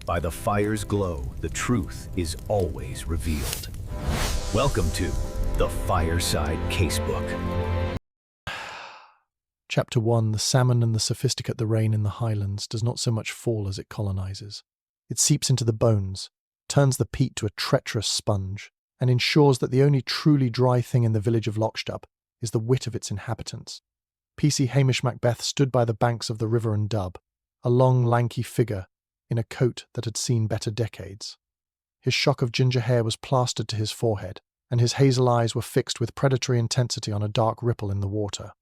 By the fire's glow, the truth is always revealed. Welcome to the Fireside Casebook. Chapter 1. The salmon and the sophisticate. The rain in the highlands does not so much fall as it colonizes. It seeps into the bones, turns the peat to a treacherous sponge, and ensures that the only truly dry thing in the village of Lochdubh is the wit of its inhabitants. PC Hamish Macbeth stood by the banks of the river and Dub, a long, lanky figure in a coat that had seen better decades. His shock of ginger hair was plastered to his forehead, and his hazel eyes were fixed with predatory intensity on a dark ripple in the water.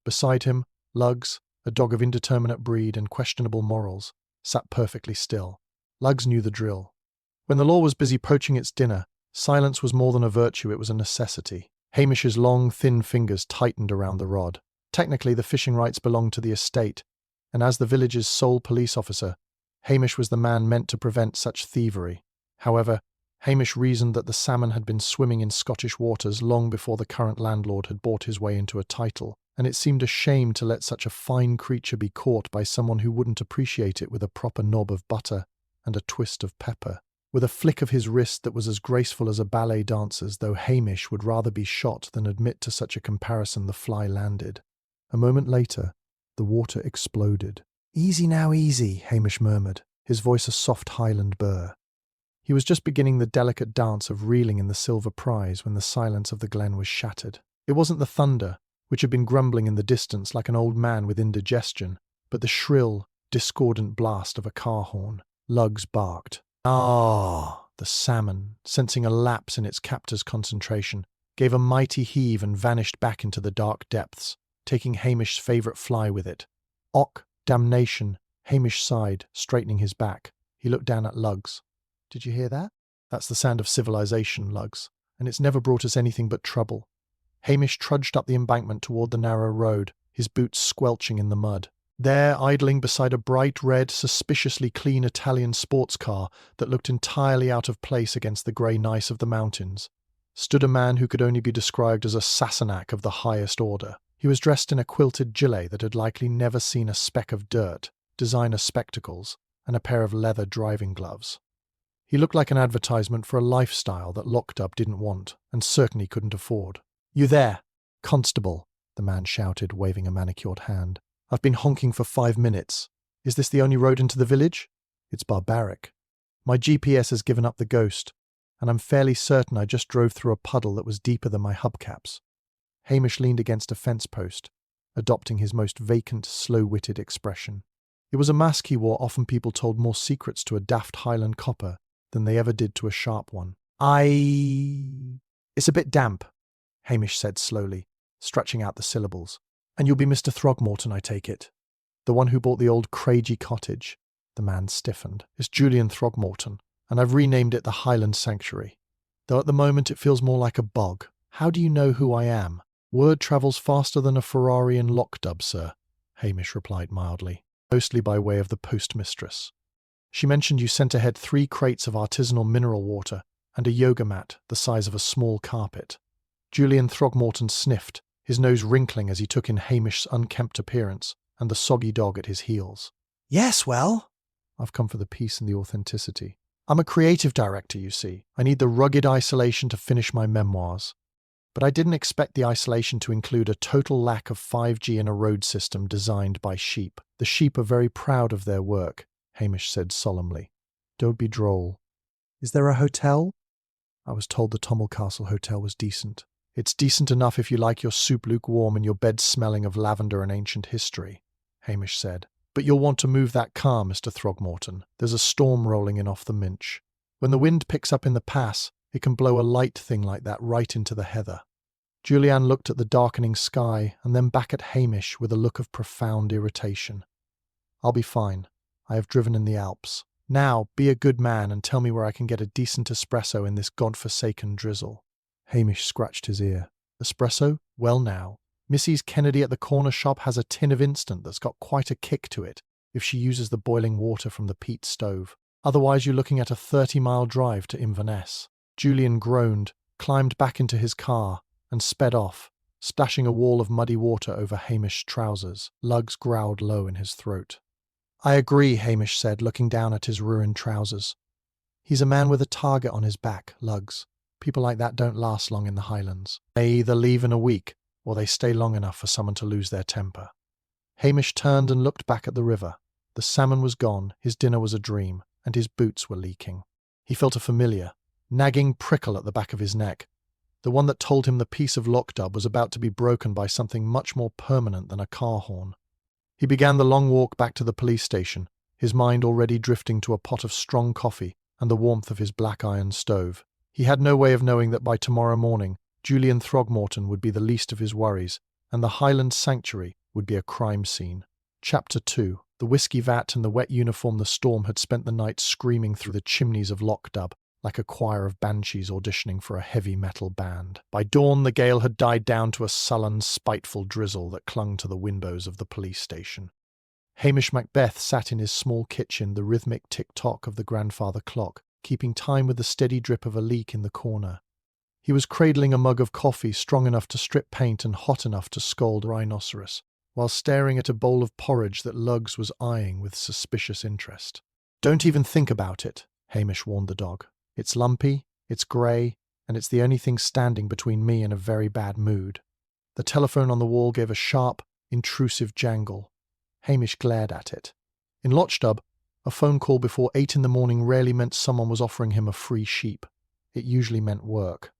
Beside him, Lugs, a dog of indeterminate breed and questionable morals, sat perfectly still. Lugs knew the drill. When the law was busy poaching its dinner, silence was more than a virtue, it was a necessity. Hamish's long, thin fingers tightened around the rod. Technically, the fishing rights belonged to the estate, and as the village's sole police officer, Hamish was the man meant to prevent such thievery. However, Hamish reasoned that the salmon had been swimming in Scottish waters long before the current landlord had bought his way into a title, and it seemed a shame to let such a fine creature be caught by someone who wouldn't appreciate it with a proper knob of butter and a twist of pepper. With a flick of his wrist that was as graceful as a ballet dancer's, though Hamish would rather be shot than admit to such a comparison, the fly landed. A moment later, the water exploded. "Easy now, easy," Hamish murmured, his voice a soft Highland burr. He was just beginning the delicate dance of reeling in the silver prize when the silence of the glen was shattered. It wasn't the thunder, which had been grumbling in the distance like an old man with indigestion, but the shrill, discordant blast of a car horn. Lugs barked. Ah! The salmon, sensing a lapse in its captor's concentration, gave a mighty heave and vanished back into the dark depths, taking Hamish's favourite fly with it. Och, damnation! Hamish sighed, straightening his back. He looked down at Lugs. "Did you hear that? That's the sound of civilization, Lugs, and it's never brought us anything but trouble." Hamish trudged up the embankment toward the narrow road, his boots squelching in the mud. There, idling beside a bright red, suspiciously clean Italian sports car that looked entirely out of place against the grey gneiss of the mountains, stood a man who could only be described as a Sassenach of the highest order. He was dressed in a quilted gilet that had likely never seen a speck of dirt, designer spectacles, and a pair of leather driving gloves. He looked like an advertisement for a lifestyle that Lochdubh didn't want, and certainly couldn't afford. "You there, constable," the man shouted, waving a manicured hand. "I've been honking for 5 minutes. Is this the only road into the village? It's barbaric. My GPS has given up the ghost, and I'm fairly certain I just drove through a puddle that was deeper than my hubcaps." Hamish leaned against a fence post, adopting his most vacant, slow-witted expression. It was a mask he wore. Often people told more secrets to a daft Highland copper than they ever did to a sharp one. It's a bit damp," Hamish said slowly, stretching out the syllables. "And you'll be Mr. Throgmorton, I take it? The one who bought the old Craigie cottage?" The man stiffened. "It's Julian Throgmorton, and I've renamed it the Highland Sanctuary. Though at the moment it feels more like a bog. How do you know who I am?" "Word travels faster than a Ferrari in Lochdubh, sir," Hamish replied mildly, mostly by way of the postmistress. "She mentioned you sent ahead 3 crates of artisanal mineral water and a yoga mat the size of a small carpet." Julian Throgmorton sniffed, his nose wrinkling as he took in Hamish's unkempt appearance and the soggy dog at his heels. "Yes, well, I've come for the peace and the authenticity. I'm a creative director, you see. I need the rugged isolation to finish my memoirs. But I didn't expect the isolation to include a total lack of 5G in a road system designed by sheep. The sheep are very proud of their work," Hamish said solemnly. "Don't be droll. Is there a hotel?" "I was told the Tommel Castle Hotel was decent." "It's decent enough if you like your soup lukewarm and your bed smelling of lavender and ancient history," Hamish said. "But you'll want to move that car, Mr. Throgmorton. There's a storm rolling in off the Minch. When the wind picks up in the pass, it can blow a light thing like that right into the heather." Julianne looked at the darkening sky and then back at Hamish with a look of profound irritation. "I'll be fine. I have driven in the Alps. Now, be a good man and tell me where I can get a decent espresso in this godforsaken drizzle." Hamish scratched his ear. "Espresso? Well now, Mrs. Kennedy at the corner shop has a tin of instant that's got quite a kick to it if she uses the boiling water from the peat stove. Otherwise you're looking at a 30-mile drive to Inverness." Julian groaned, climbed back into his car, and sped off, splashing a wall of muddy water over Hamish's trousers. Lugs growled low in his throat. I agree, Hamish said, looking down at his ruined trousers. He's a man with a target on his back, lugs. People like that don't last long in the Highlands. They either leave in a week, or they stay long enough for someone to lose their temper. Hamish turned and looked back at the river. The salmon was gone, his dinner was a dream, and his boots were leaking. He felt a familiar, nagging prickle at the back of his neck, the one that told him the peace of Lochdubh was about to be broken by something much more permanent than a car horn. He began the long walk back to the police station, his mind already drifting to a pot of strong coffee and the warmth of his black iron stove. He had no way of knowing that by tomorrow morning, Julian Throgmorton would be the least of his worries, and the Highland Sanctuary would be a crime scene. Chapter 2. The whiskey vat and the wet uniform the storm had spent the night screaming through the chimneys of Lochdubh, like a choir of banshees auditioning for a heavy metal band. By dawn, the gale had died down to a sullen, spiteful drizzle that clung to the windows of the police station. Hamish Macbeth sat in his small kitchen, the rhythmic tick-tock of the grandfather clock, keeping time with the steady drip of a leak in the corner. He was cradling a mug of coffee strong enough to strip paint and hot enough to scald a rhinoceros, while staring at a bowl of porridge that Lugs was eyeing with suspicious interest. "Don't even think about it," Hamish warned the dog. "It's lumpy, it's grey, and it's the only thing standing between me and a very bad mood." The telephone on the wall gave a sharp, intrusive jangle. Hamish glared at it. In Lochdubh, a phone call before 8 in the morning rarely meant someone was offering him a free sheep. It usually meant work.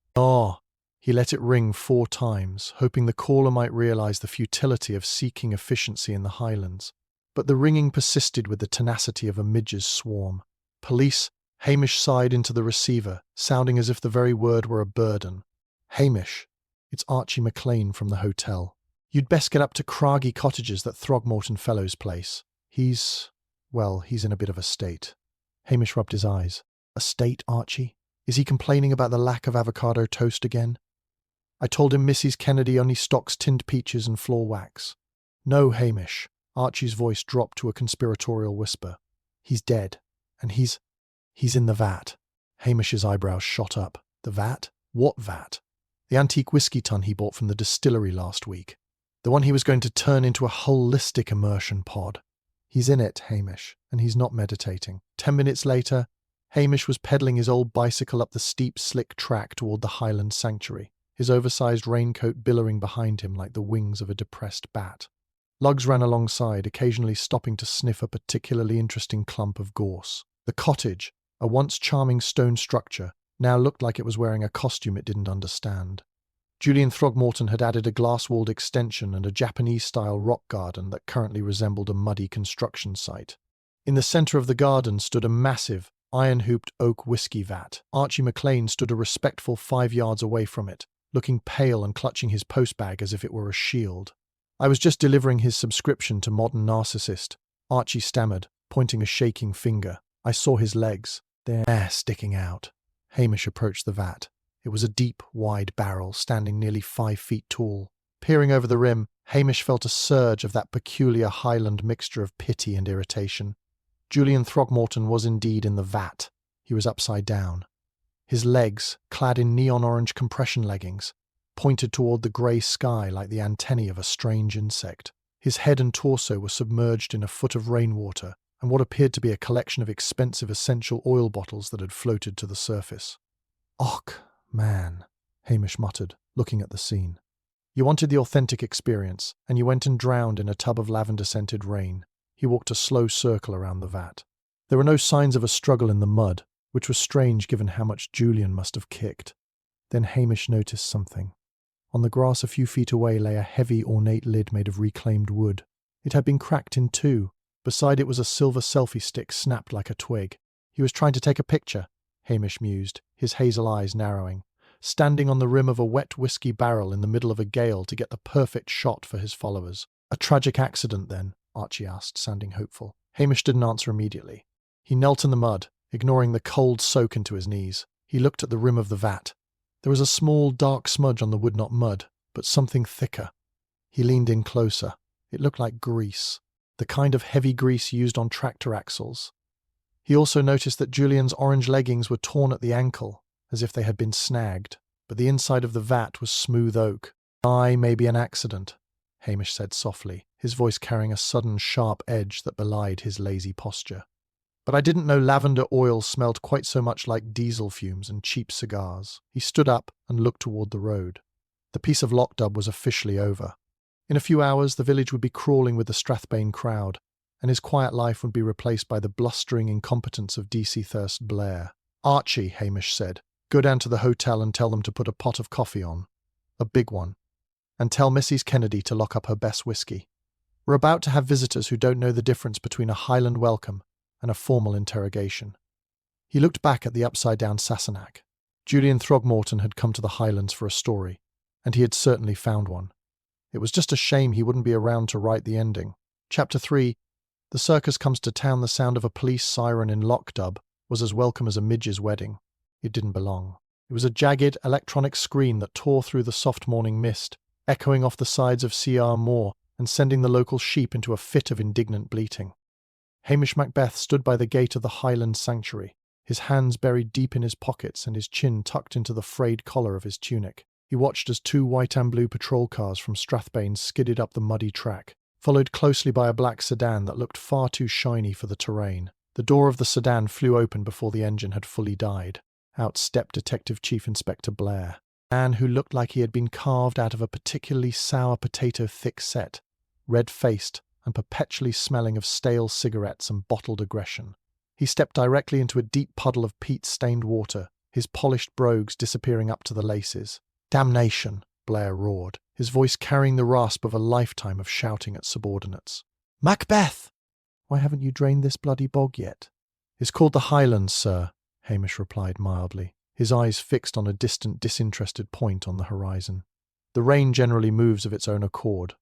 He let it ring 4 times, hoping the caller might realise the futility of seeking efficiency in the Highlands. But the ringing persisted with the tenacity of a midge's swarm. "Police?" Hamish sighed into the receiver, sounding as if the very word were a burden. "Hamish, it's Archie McLean from the hotel. You'd best get up to Craggy Cottages, that Throgmorton fellow's place. He's in a bit of a state." Hamish rubbed his eyes. "A state, Archie? Is he complaining about the lack of avocado toast again? I told him Mrs. Kennedy only stocks tinned peaches and floor wax." "No, Hamish." Archie's voice dropped to a conspiratorial whisper. "He's dead, and he's in the vat." Hamish's eyebrows shot up. "The vat? What vat?" "The antique whiskey tun he bought from the distillery last week. The one he was going to turn into a holistic immersion pod. He's in it, Hamish, and he's not meditating." 10 minutes later, Hamish was pedalling his old bicycle up the steep, slick track toward the Highland Sanctuary, his oversized raincoat billowing behind him like the wings of a depressed bat. Lugs ran alongside, occasionally stopping to sniff a particularly interesting clump of gorse. The cottage, a once charming stone structure, now looked like it was wearing a costume it didn't understand. Julian Throgmorton had added a glass-walled extension and a Japanese-style rock garden that currently resembled a muddy construction site. In the centre of the garden stood a massive, iron-hooped oak whiskey vat. Archie McLean stood a respectful 5 yards away from it, looking pale and clutching his postbag as if it were a shield. "I was just delivering his subscription to Modern Narcissist," Archie stammered, pointing a shaking finger. "I saw his legs. They're sticking out." Hamish approached the vat. It was a deep, wide barrel, standing nearly 5 feet tall. Peering over the rim, Hamish felt a surge of that peculiar Highland mixture of pity and irritation. Julian Throgmorton was indeed in the vat. He was upside down. His legs, clad in neon-orange compression leggings, pointed toward the grey sky like the antennae of a strange insect. His head and torso were submerged in a foot of rainwater and what appeared to be a collection of expensive essential oil bottles that had floated to the surface. "Och, man," Hamish muttered, looking at the scene. "You wanted the authentic experience, and you went and drowned in a tub of lavender-scented rain." He walked a slow circle around the vat. There were no signs of a struggle in the mud, which was strange given how much Julian must have kicked. Then Hamish noticed something. On the grass a few feet away lay a heavy, ornate lid made of reclaimed wood. It had been cracked in 2. Beside it was a silver selfie stick snapped like a twig. "He was trying to take a picture," Hamish mused, his hazel eyes narrowing, standing on the rim of a wet whiskey barrel in the middle of a gale to get the perfect shot for his followers. "A tragic accident, then?" Archie asked, sounding hopeful. Hamish didn't answer immediately. He knelt in the mud, ignoring the cold soak into his knees. He looked at the rim of the vat. There was a small, dark smudge on the wood, not mud, but something thicker. He leaned in closer. It looked like grease, the kind of heavy grease used on tractor axles. He also noticed that Julian's orange leggings were torn at the ankle, as if they had been snagged, but the inside of the vat was smooth oak. Maybe an accident. Hamish said softly, his voice carrying a sudden sharp edge that belied his lazy posture. But I didn't know lavender oil smelled quite so much like diesel fumes and cheap cigars. He stood up and looked toward the road. The piece of Lochdubh was officially over. In a few hours, the village would be crawling with the Strathbane crowd, and his quiet life would be replaced by the blustering incompetence of DCI Blair. "Archie," Hamish said, "go down to the hotel and tell them to put a pot of coffee on. A big one. And tell Mrs. Kennedy to lock up her best whiskey. We're about to have visitors who don't know the difference between a Highland welcome and a formal interrogation." He looked back at the upside-down Sassenach. Julian Throgmorton had come to the Highlands for a story, and he had certainly found one. It was just a shame he wouldn't be around to write the ending. Chapter 3, The circus comes to town. The sound of a police siren in Lochdubh was as welcome as a midge's wedding. It didn't belong. It was a jagged electronic scream that tore through the soft morning mist, echoing off the sides of C.R. Moor and sending the local sheep into a fit of indignant bleating. Hamish Macbeth stood by the gate of the Highland sanctuary, his hands buried deep in his pockets and his chin tucked into the frayed collar of his tunic. He watched as 2 white and blue patrol cars from Strathbane skidded up the muddy track, followed closely by a black sedan that looked far too shiny for the terrain. The door of the sedan flew open before the engine had fully died. Out stepped Detective Chief Inspector Blair, a man who looked like he had been carved out of a particularly sour potato thick-set, red-faced and perpetually smelling of stale cigarettes and bottled aggression. He stepped directly into a deep puddle of peat-stained water, his polished brogues disappearing up to the laces. "Damnation!" Blair roared, his voice carrying the rasp of a lifetime of shouting at subordinates. "Macbeth! Why haven't you drained this bloody bog yet?" "It's called the Highlands, sir," Hamish replied mildly, his eyes fixed on a distant, disinterested point on the horizon. "The rain generally moves of its own accord.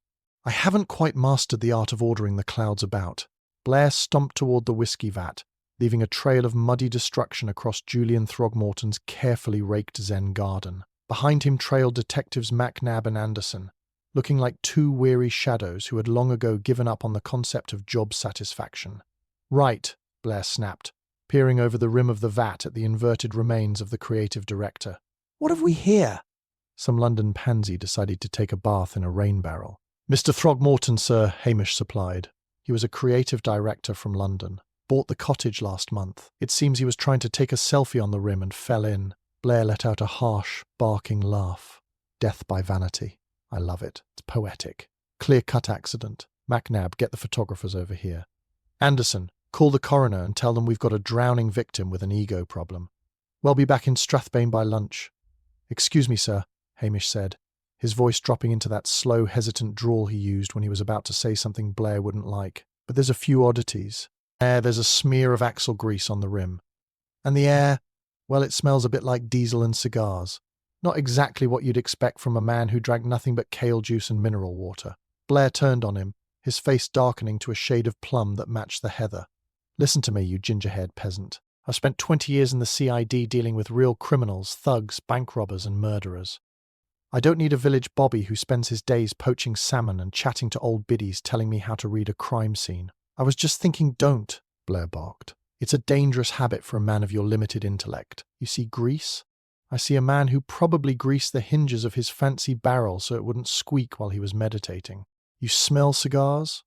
I haven't quite mastered the art of ordering the clouds about." Blair stomped toward the whiskey vat, leaving a trail of muddy destruction across Julian Throgmorton's carefully raked Zen garden. Behind him trailed Detectives Macnab and Anderson, looking like 2 weary shadows who had long ago given up on the concept of job satisfaction. "Right," Blair snapped, peering over the rim of the vat at the inverted remains of the creative director. "What have we here?" Some London pansy decided to take a bath in a rain barrel. "Mr. Throgmorton, sir," Hamish supplied. He was a creative director from London. Bought the cottage last month. It seems he was trying to take a selfie on the rim and fell in. Blair let out a harsh, barking laugh. "Death by vanity. I love it. It's poetic. Clear-cut accident. Macnab, get the photographers over here. Anderson, call the coroner and tell them we've got a drowning victim with an ego problem. We'll be back in Strathbane by lunch." "Excuse me, sir," Hamish said, his voice dropping into that slow, hesitant drawl he used when he was about to say something Blair wouldn't like. "But there's a few oddities. There's a smear of axle grease on the rim. And the air, well, it smells a bit like diesel and cigars. Not exactly what you'd expect from a man who drank nothing but kale juice and mineral water." Blair turned on him, his face darkening to a shade of plum that matched the heather. "Listen to me, you ginger-haired peasant. I've spent 20 years in the CID dealing with real criminals, thugs, bank robbers and murderers. I don't need a village bobby who spends his days poaching salmon and chatting to old biddies telling me how to read a crime scene." "I was just thinking don't," Blair barked. "It's a dangerous habit for a man of your limited intellect. You see grease? I see a man who probably greased the hinges of his fancy barrel so it wouldn't squeak while he was meditating. You smell cigars?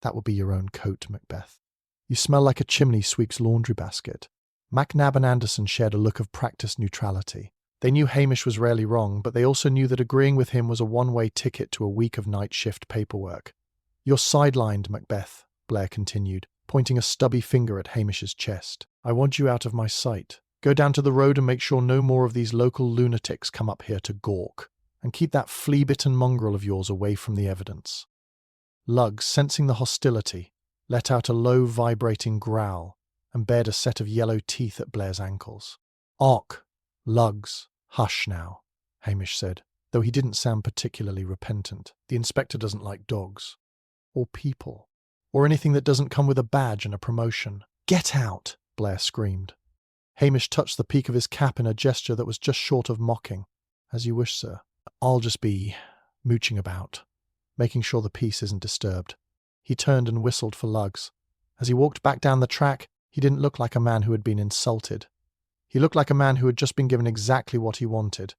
That will be your own coat, Macbeth. You smell like a chimney sweep's laundry basket." Macnab and Anderson shared a look of practiced neutrality. They knew Hamish was rarely wrong, but they also knew that agreeing with him was a one-way ticket to a week of night shift paperwork. "You're sidelined, Macbeth," Blair continued, pointing a stubby finger at Hamish's chest. "I want you out of my sight. Go down to the road and make sure no more of these local lunatics come up here to gawk. And keep that flea-bitten mongrel of yours away from the evidence." Luggs, sensing the hostility, let out a low, vibrating growl and bared a set of yellow teeth at Blair's ankles. "Och, Luggs, hush now," Hamish said, though he didn't sound particularly repentant. "The inspector doesn't like dogs. Or people. Or anything that doesn't come with a badge and a promotion." "Get out!" Blair screamed. Hamish touched the peak of his cap in a gesture that was just short of mocking. "As you wish, sir. I'll just be mooching about, making sure the peace isn't disturbed." He turned and whistled for Luggs. As he walked back down the track, he didn't look like a man who had been insulted. He looked like a man who had just been given exactly what he wanted,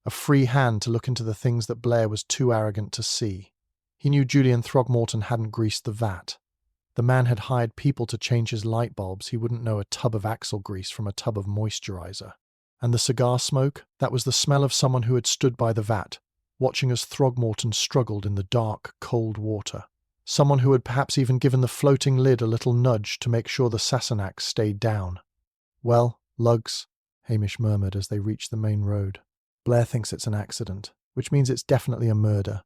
a free hand to look into the things that Blair was too arrogant to see. He knew Julian Throgmorton hadn't greased the vat. The man had hired people to change his light bulbs. He wouldn't know a tub of axle grease from a tub of moisturizer. And the cigar smoke? That was the smell of someone who had stood by the vat, watching as Throgmorton struggled in the dark, cold water. Someone who had perhaps even given the floating lid a little nudge to make sure the Sassenach stayed down. "Well, lugs," Hamish murmured as they reached the main road. "Blair thinks it's an accident, which means it's definitely a murder.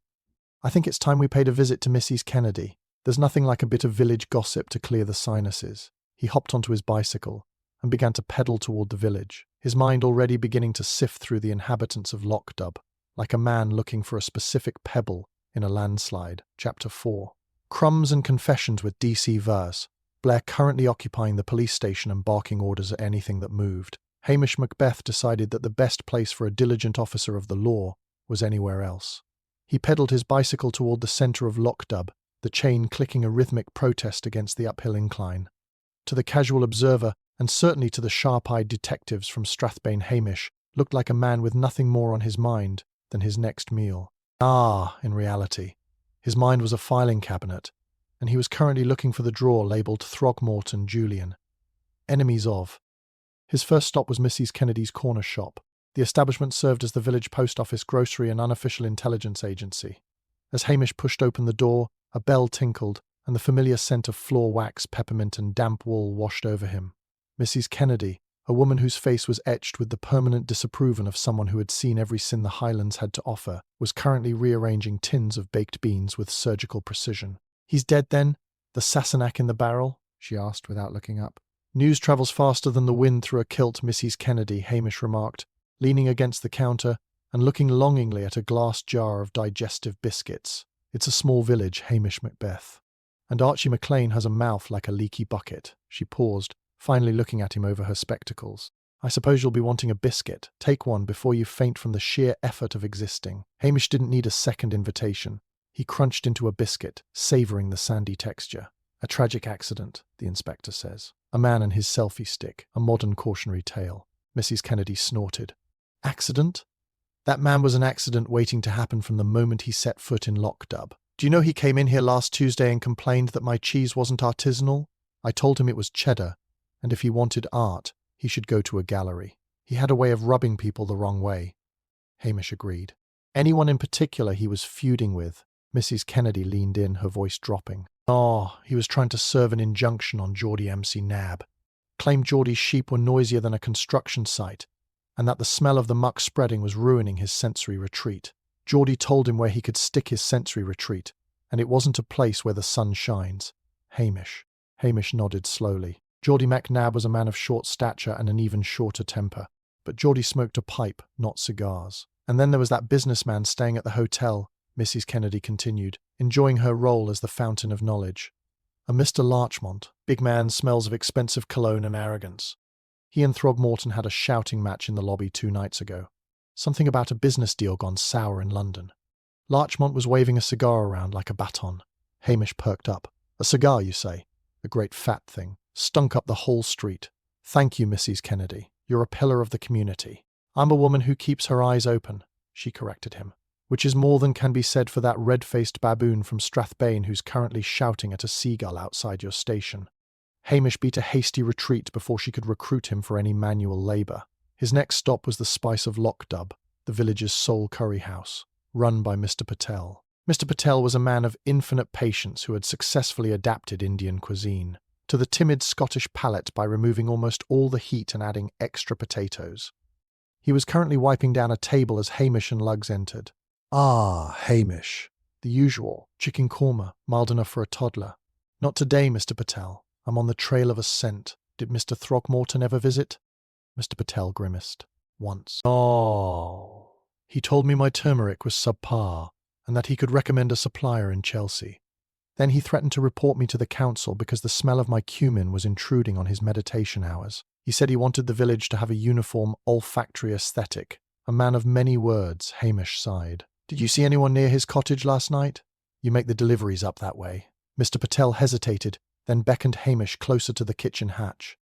I think it's time we paid a visit to Mrs. Kennedy. There's nothing like a bit of village gossip to clear the sinuses." He hopped onto his bicycle and began to pedal toward the village, his mind already beginning to sift through the inhabitants of Lochdubh, like a man looking for a specific pebble in a landslide. Chapter 4. Crumbs and confessions with DC verse. Blair currently occupying the police station and barking orders at anything that moved. Hamish Macbeth decided that the best place for a diligent officer of the law was anywhere else. He pedaled his bicycle toward the centre of Lochdubh, the chain clicking a rhythmic protest against the uphill incline. To the casual observer, and certainly to the sharp-eyed detectives from Strathbane, Hamish looked like a man with nothing more on his mind than his next meal. In reality, his mind was a filing cabinet, and he was currently looking for the drawer labelled Throgmorton Julian. Enemies of. His first stop was Mrs. Kennedy's corner shop. The establishment served as the village post office, grocery and unofficial intelligence agency. As Hamish pushed open the door, a bell tinkled, and the familiar scent of floor wax, peppermint and damp wool washed over him. Mrs. Kennedy, a woman whose face was etched with the permanent disapproval of someone who had seen every sin the Highlands had to offer, was currently rearranging tins of baked beans with surgical precision. "He's dead then? The Sassenach in the barrel?" she asked without looking up. "News travels faster than the wind through a kilt, Mrs. Kennedy," Hamish remarked, leaning against the counter and looking longingly at a glass jar of digestive biscuits. "It's a small village, Hamish Macbeth. And Archie McLean has a mouth like a leaky bucket." She paused, finally looking at him over her spectacles. "I suppose you'll be wanting a biscuit. Take one before you faint from the sheer effort of existing." Hamish didn't need a second invitation. He crunched into a biscuit, savouring the sandy texture. "A tragic accident," the inspector says. "A man and his selfie stick, a modern cautionary tale." Mrs. Kennedy snorted. "Accident? That man was an accident waiting to happen from the moment he set foot in Lochdubh. Do you know he came in here last Tuesday and complained that my cheese wasn't artisanal? I told him it was cheddar, and if he wanted art, he should go to a gallery. He had a way of rubbing people the wrong way." Hamish agreed. "Anyone in particular he was feuding with?" Mrs. Kennedy leaned in, her voice dropping. He was trying to serve an injunction on Geordie MC Nab. Claimed Geordie's sheep were noisier than a construction site, and that the smell of the muck spreading was ruining his sensory retreat. Geordie told him where he could stick his sensory retreat, and it wasn't a place where the sun shines. Hamish nodded slowly. Geordie MacNab was a man of short stature and an even shorter temper, but Geordie smoked a pipe, not cigars. "And then there was that businessman staying at the hotel," Mrs. Kennedy continued, enjoying her role as the fountain of knowledge. "A Mr. Larchmont. Big man, smells of expensive cologne and arrogance. He and Throgmorton had a shouting match in the lobby 2 nights ago. Something about a business deal gone sour in London. Larchmont was waving a cigar around like a baton." Hamish perked up. "A cigar, you say? A great fat thing. Stunk up the whole street. Thank you, Mrs. Kennedy. You're a pillar of the community." "I'm a woman who keeps her eyes open," she corrected him. "Which is more than can be said for that red-faced baboon from Strathbane who's currently shouting at a seagull outside your station." Hamish beat a hasty retreat before she could recruit him for any manual labour. His next stop was the Spice of Lochdubh, the village's sole curry house, run by Mr. Patel. Mr. Patel was a man of infinite patience who had successfully adapted Indian cuisine to the timid Scottish palate by removing almost all the heat and adding extra potatoes. He was currently wiping down a table as Hamish and Lugs entered. Hamish. The usual, chicken korma, mild enough for a toddler. "Not today, Mr. Patel. I'm on the trail of a scent. Did Mr. Throgmorton ever visit?" Mr. Patel grimaced. "Once." "He told me my turmeric was subpar, and that he could recommend a supplier in Chelsea. Then he threatened to report me to the council because the smell of my cumin was intruding on his meditation hours. He said he wanted the village to have a uniform olfactory aesthetic. A man of many words," Hamish sighed. "Did you see anyone near his cottage last night? You make the deliveries up that way." Mr. Patel hesitated, then beckoned Hamish closer to the kitchen hatch.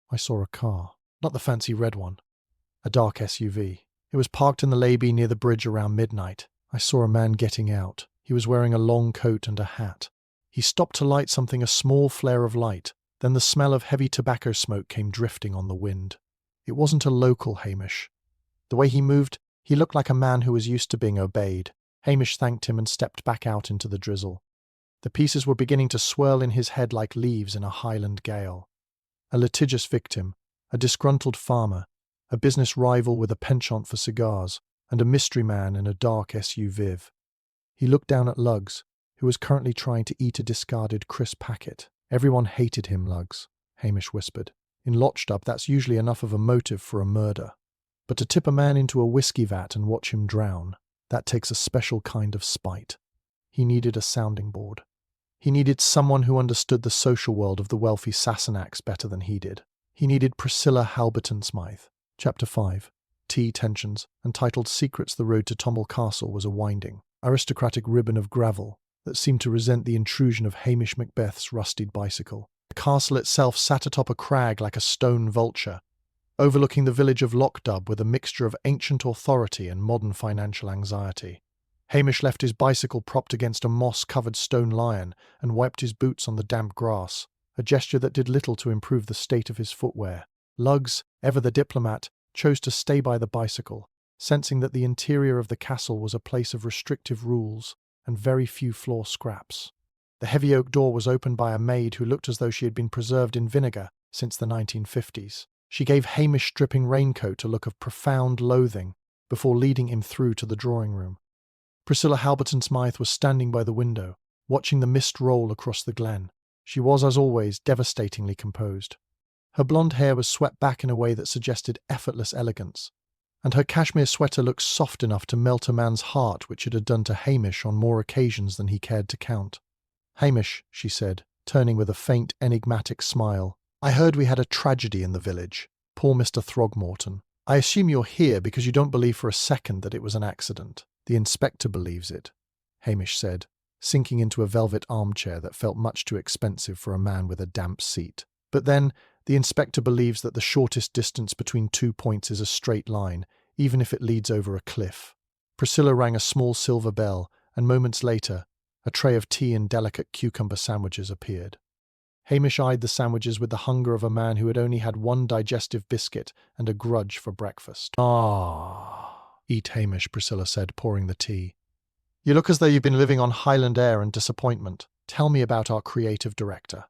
"I saw a car. Not the fancy red one. A dark SUV. It was parked in the lay-by near the bridge around midnight. I saw a man getting out. He was wearing a long coat and a hat. He stopped to light something, a small flare of light. Then the smell of heavy tobacco smoke came drifting on the wind. It wasn't a local Hamish. The way he moved, he looked like a man who was used to being obeyed. Hamish thanked him and stepped back out into the drizzle. The pieces were beginning to swirl in his head like leaves in a Highland gale. A litigious victim, a disgruntled farmer, a business rival with a penchant for cigars, and a mystery man in a dark SUV. He looked down at Luggs, who was currently trying to eat a discarded crisp packet. Everyone hated him, Luggs, Hamish whispered. In Lochdubh, that's usually enough of a motive for a murder. But to tip a man into a whiskey vat and watch him drown, that takes a special kind of spite. He needed a sounding board. He needed someone who understood the social world of the wealthy Sassenachs better than he did. He needed Priscilla Halberton-Smythe. Chapter 5. Tea Tensions, entitled Secrets. The road to Tommel Castle was a winding, aristocratic ribbon of gravel that seemed to resent the intrusion of Hamish Macbeth's rusted bicycle. The castle itself sat atop a crag like a stone vulture, overlooking the village of Lochdubh with a mixture of ancient authority and modern financial anxiety. Hamish left his bicycle propped against a moss-covered stone lion and wiped his boots on the damp grass, a gesture that did little to improve the state of his footwear. Luggs, ever the diplomat, chose to stay by the bicycle, sensing that the interior of the castle was a place of restrictive rules and very few floor scraps. The heavy oak door was opened by a maid who looked as though she had been preserved in vinegar since the 1950s. She gave Hamish's dripping raincoat a look of profound loathing before leading him through to the drawing room. Priscilla Halberton-Smythe was standing by the window, watching the mist roll across the glen. She was, as always, devastatingly composed. Her blonde hair was swept back in a way that suggested effortless elegance, and her cashmere sweater looked soft enough to melt a man's heart, which it had done to Hamish on more occasions than he cared to count. "Hamish," she said, turning with a faint, enigmatic smile, "I heard we had a tragedy in the village. Poor Mr. Throgmorton. I assume you're here because you don't believe for a second that it was an accident." "The inspector believes it," Hamish said, sinking into a velvet armchair that felt much too expensive for a man with a damp seat. "But then, the inspector believes that the shortest distance between 2 points is a straight line, even if it leads over a cliff." Priscilla rang a small silver bell, and moments later, a tray of tea and delicate cucumber sandwiches appeared. Hamish eyed the sandwiches with the hunger of a man who had only had one digestive biscuit and a grudge for breakfast. "Ah, eat, Hamish," Priscilla said, pouring the tea. "You look as though you've been living on Highland air and disappointment. Tell me about our creative director."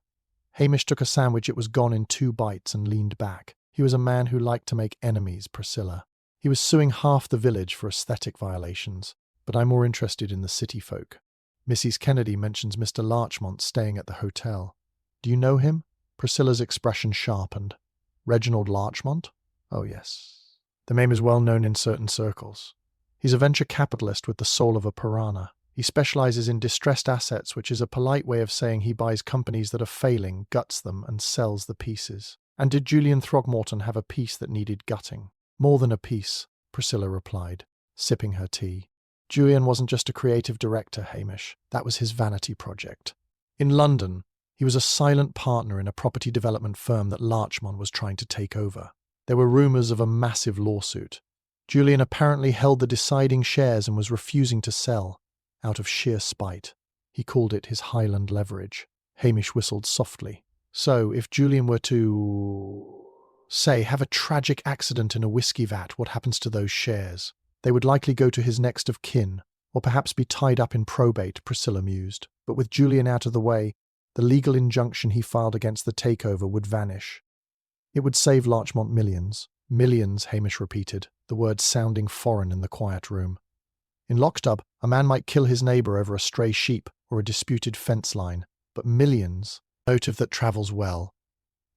Hamish took a sandwich. It was gone in 2 bites and leaned back. He was a man who liked to make enemies, Priscilla. He was suing half the village for aesthetic violations, but I'm more interested in the city folk. Mrs. Kennedy mentions Mr. Larchmont staying at the hotel. "Do you know him?" Priscilla's expression sharpened. "Reginald Larchmont? Oh, yes. The name is well known in certain circles. He's a venture capitalist with the soul of a piranha. He specializes in distressed assets, which is a polite way of saying he buys companies that are failing, guts them, and sells the pieces. And did Julian Throgmorton have a piece that needed gutting?" "More than a piece," Priscilla replied, sipping her tea. "Julian wasn't just a creative director, Hamish. That was his vanity project. In London, he was a silent partner in a property development firm that Larchmont was trying to take over. There were rumours of a massive lawsuit. Julian apparently held the deciding shares and was refusing to sell, out of sheer spite. He called it his Highland leverage." Hamish whistled softly. "So, if Julian were to, say, have a tragic accident in a whiskey vat, what happens to those shares?" "They would likely go to his next of kin, or perhaps be tied up in probate," Priscilla mused. "But with Julian out of the way, the legal injunction he filed against the takeover would vanish. It would save Larchmont millions." "Millions," Hamish repeated, the words sounding foreign in the quiet room. "In Lochdubh, a man might kill his neighbour over a stray sheep or a disputed fence line. But millions, motive that travels well."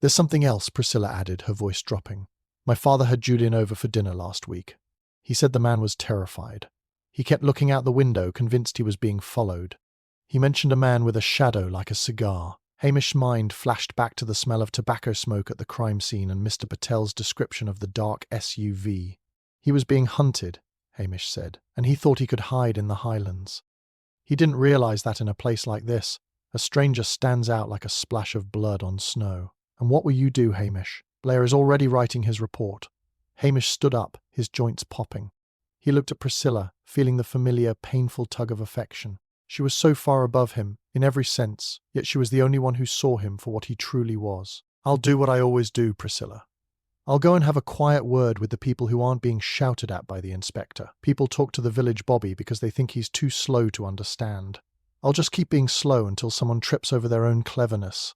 "There's something else," Priscilla added, her voice dropping. "My father had Julian over for dinner last week. He said the man was terrified. He kept looking out the window, convinced he was being followed. He mentioned a man with a shadow like a cigar." Hamish's mind flashed back to the smell of tobacco smoke at the crime scene and Mr. Patel's description of the dark SUV. "He was being hunted," Hamish said, "and he thought he could hide in the Highlands. He didn't realise that in a place like this, a stranger stands out like a splash of blood on snow." "And what will you do, Hamish? Blair is already writing his report." Hamish stood up, his joints popping. He looked at Priscilla, feeling the familiar, painful tug of affection. She was so far above him, in every sense, yet she was the only one who saw him for what he truly was. "I'll do what I always do, Priscilla. I'll go and have a quiet word with the people who aren't being shouted at by the inspector. People talk to the village Bobby because they think he's too slow to understand. I'll just keep being slow until someone trips over their own cleverness."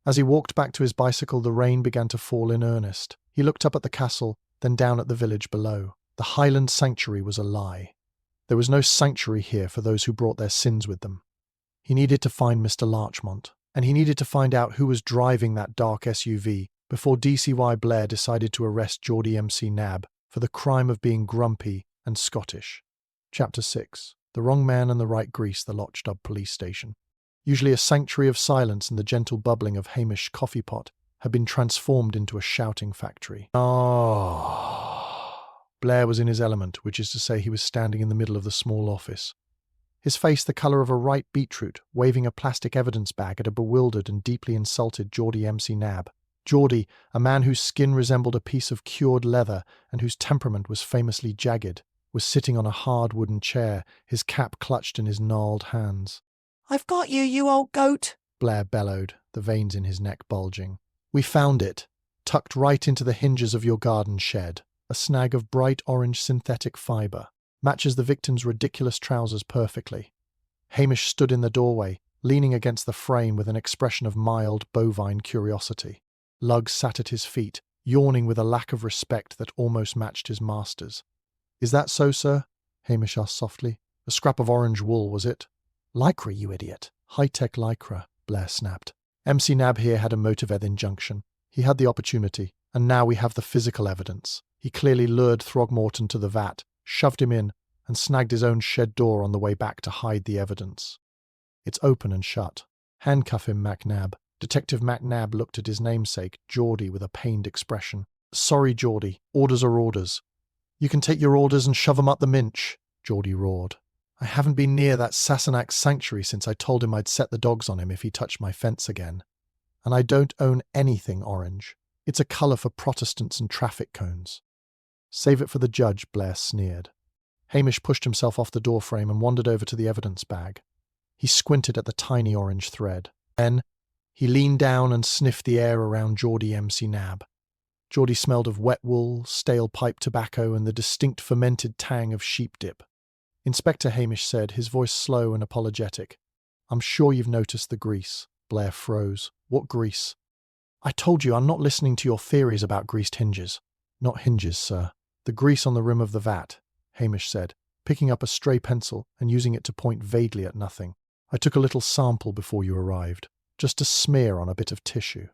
As he walked back to his bicycle, the rain began to fall in earnest. He looked up at the castle, then down at the village below. The Highland Sanctuary was a lie. There was no sanctuary here for those who brought their sins with them. He needed to find Mr. Larchmont, and he needed to find out who was driving that dark SUV before DCI Blair decided to arrest Geordie MC Nab for the crime of being grumpy and Scottish. Chapter 6. The Wrong Man and the Right Grease, the Lochdubh police station. Usually a sanctuary of silence and the gentle bubbling of Hamish coffee pot, had been transformed into a shouting factory. Blair was in his element, which is to say he was standing in the middle of the small office. His face the colour of a ripe beetroot, waving a plastic evidence bag at a bewildered and deeply insulted Geordie MC Nab. Geordie, a man whose skin resembled a piece of cured leather and whose temperament was famously jagged, was sitting on a hard wooden chair, his cap clutched in his gnarled hands. "I've got you, you old goat!" Blair bellowed, the veins in his neck bulging. "We found it, tucked right into the hinges of your garden shed. A snag of bright orange synthetic fibre. Matches the victim's ridiculous trousers perfectly." Hamish stood in the doorway, leaning against the frame with an expression of mild bovine curiosity. Lugg sat at his feet, yawning with a lack of respect that almost matched his master's. "Is that so, sir?" Hamish asked softly. "A scrap of orange wool, was it?" "Lycra, you idiot." "High-tech lycra," Blair snapped. MC Nab here had a motive injunction. He had the opportunity, and now we have the physical evidence. He clearly lured Throgmorton to the vat, shoved him in, and snagged his own shed door on the way back to hide the evidence. "It's open and shut. Handcuff him, MacNab." Detective MacNab looked at his namesake, Geordie, with a pained expression. "Sorry, Geordie. Orders are orders." "You can take your orders and shove 'em up the minch," Geordie roared. "I haven't been near that Sassenach sanctuary since I told him I'd set the dogs on him if he touched my fence again. And I don't own anything orange. It's a colour for Protestants and traffic cones." "Save it for the judge," Blair sneered. Hamish pushed himself off the doorframe and wandered over to the evidence bag. He squinted at the tiny orange thread. Then he leaned down and sniffed the air around Geordie MC Nab. Geordie smelled of wet wool, stale pipe tobacco, and the distinct fermented tang of sheep dip. "Inspector," Hamish said, his voice slow and apologetic. "I'm sure you've noticed the grease." Blair froze. "What grease?" "I told you I'm not listening to your theories about greased hinges." "Not hinges, sir. The grease on the rim of the vat," Hamish said, picking up a stray pencil and using it to point vaguely at nothing. "I took a little sample before you arrived, just a smear on a bit of tissue.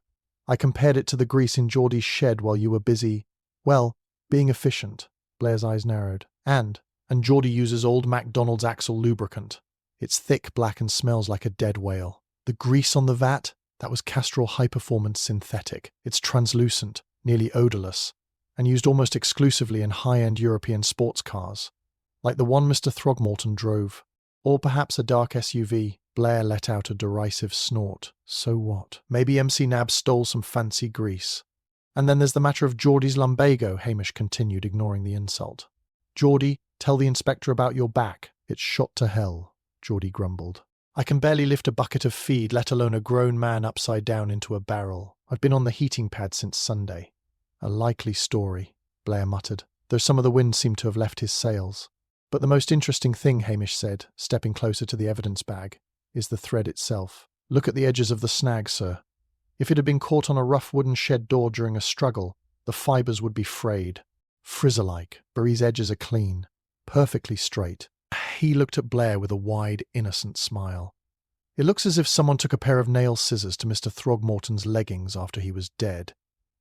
I compared it to the grease in Geordie's shed while you were busy, well, being efficient." Blair's eyes narrowed. And Geordie uses old MacDonald's Axle lubricant. It's thick, black, and smells like a dead whale. The grease on the vat? That was Castrol high-performance synthetic. It's translucent, nearly odorless, and used almost exclusively in high-end European sports cars, like the one Mr. Throgmorton drove. Or perhaps a dark SUV. Blair let out a derisive snort. So what? Maybe MC Nab stole some fancy grease. "And then there's the matter of Geordie's lumbago," Hamish continued, ignoring the insult. "Geordie, tell the inspector about your back. It's shot to hell," Geordie grumbled. "I can barely lift a bucket of feed, let alone a grown man upside down into a barrel. I've been on the heating pad since Sunday." "A likely story," Blair muttered, though some of the wind seemed to have left his sails. "But the most interesting thing," Hamish said, stepping closer to the evidence bag, "is the thread itself. Look at the edges of the snag, sir. If it had been caught on a rough wooden shed door during a struggle, the fibres would be frayed. Frizzer-like, but these edges are clean, perfectly straight." He looked at Blair with a wide, innocent smile. "It looks as if someone took a pair of nail scissors to Mr. Throgmorton's leggings after he was dead,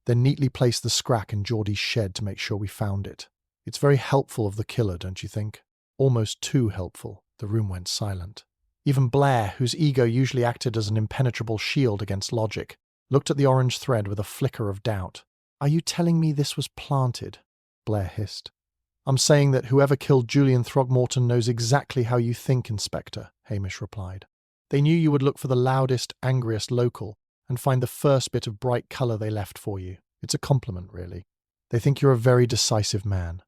then neatly placed the scrap in Geordie's shed to make sure we found it. It's very helpful of the killer, don't you think? Almost too helpful." The room went silent. Even Blair, whose ego usually acted as an impenetrable shield against logic, looked at the orange thread with a flicker of doubt. "Are you telling me this was planted?" Blair hissed. "I'm saying that whoever killed Julian Throgmorton knows exactly how you think, Inspector," Hamish replied. "They knew you would look for the loudest, angriest local and find the first bit of bright colour they left for you. It's a compliment, really. They think you're a very decisive man."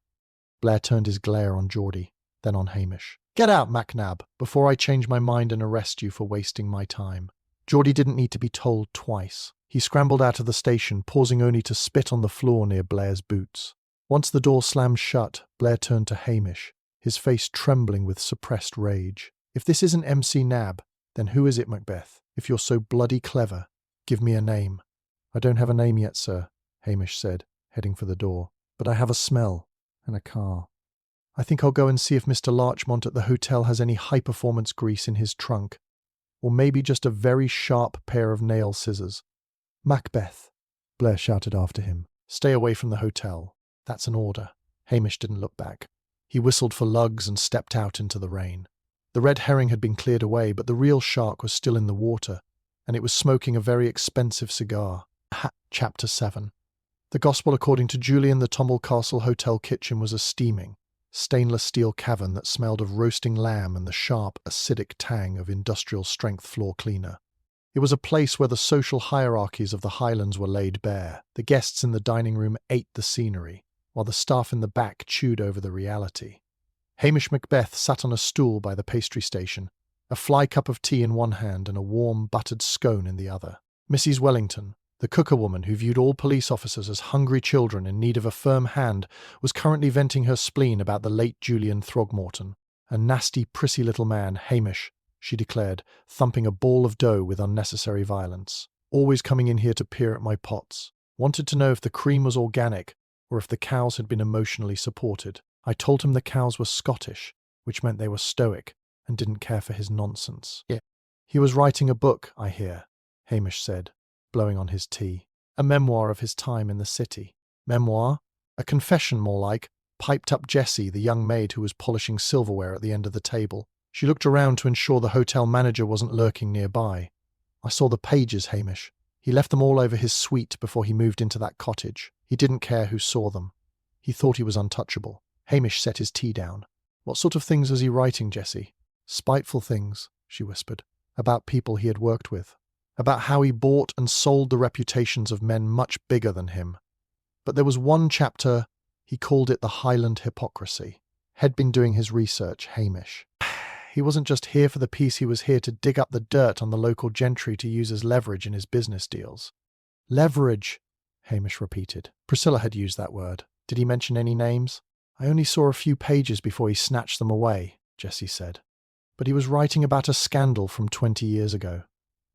Blair turned his glare on Geordie, then on Hamish. Get out, Macnab, before I change my mind and arrest you for wasting my time. Geordie didn't need to be told twice. He scrambled out of the station, pausing only to spit on the floor near Blair's boots. Once the door slammed shut, Blair turned to Hamish, his face trembling with suppressed rage. If this isn't MC Nab, then who is it, Macbeth? If you're so bloody clever, give me a name. I don't have a name yet, sir, Hamish said, heading for the door. But I have a smell and a car. I think I'll go and see if Mr. Larchmont at the hotel has any high-performance grease in his trunk. Or maybe just a very sharp pair of nail scissors. Macbeth, Blair shouted after him. Stay away from the hotel. That's an order. Hamish didn't look back. He whistled for lugs and stepped out into the rain. The red herring had been cleared away, but the real shark was still in the water, and it was smoking a very expensive cigar. Chapter 7. The Gospel according to Julian, the Tomball Castle Hotel kitchen was a steaming, stainless steel cavern that smelled of roasting lamb and the sharp, acidic tang of industrial-strength floor cleaner. It was a place where the social hierarchies of the Highlands were laid bare. The guests in the dining room ate the scenery, while the staff in the back chewed over the reality. Hamish Macbeth sat on a stool by the pastry station, a fly cup of tea in one hand and a warm, buttered scone in the other. Mrs. Wellington, the cooker-woman who viewed all police officers as hungry children in need of a firm hand, was currently venting her spleen about the late Julian Throgmorton. A nasty, prissy little man, Hamish, she declared, thumping a ball of dough with unnecessary violence. Always coming in here to peer at my pots. Wanted to know if the cream was organic or if the cows had been emotionally supported. I told him the cows were Scottish, which meant they were stoic and didn't care for his nonsense. Yeah. He was writing a book, I hear, Hamish said, blowing on his tea. A memoir of his time in the city. Memoir? A confession, more like, piped up Jessie, the young maid who was polishing silverware at the end of the table. She looked around to ensure the hotel manager wasn't lurking nearby. I saw the pages, Hamish. He left them all over his suite before he moved into that cottage. He didn't care who saw them. He thought he was untouchable. Hamish set his tea down. What sort of things was he writing, Jessie? Spiteful things, she whispered, about people he had worked with, about how he bought and sold the reputations of men much bigger than him. But there was one chapter, he called it the Highland hypocrisy. Had been doing his research, Hamish. He wasn't just here for the piece, he was here to dig up the dirt on the local gentry to use as leverage in his business deals. Leverage, Hamish repeated. Priscilla had used that word. Did he mention any names? I only saw a few pages before he snatched them away, Jessie said. But he was writing about a scandal from 20 years ago.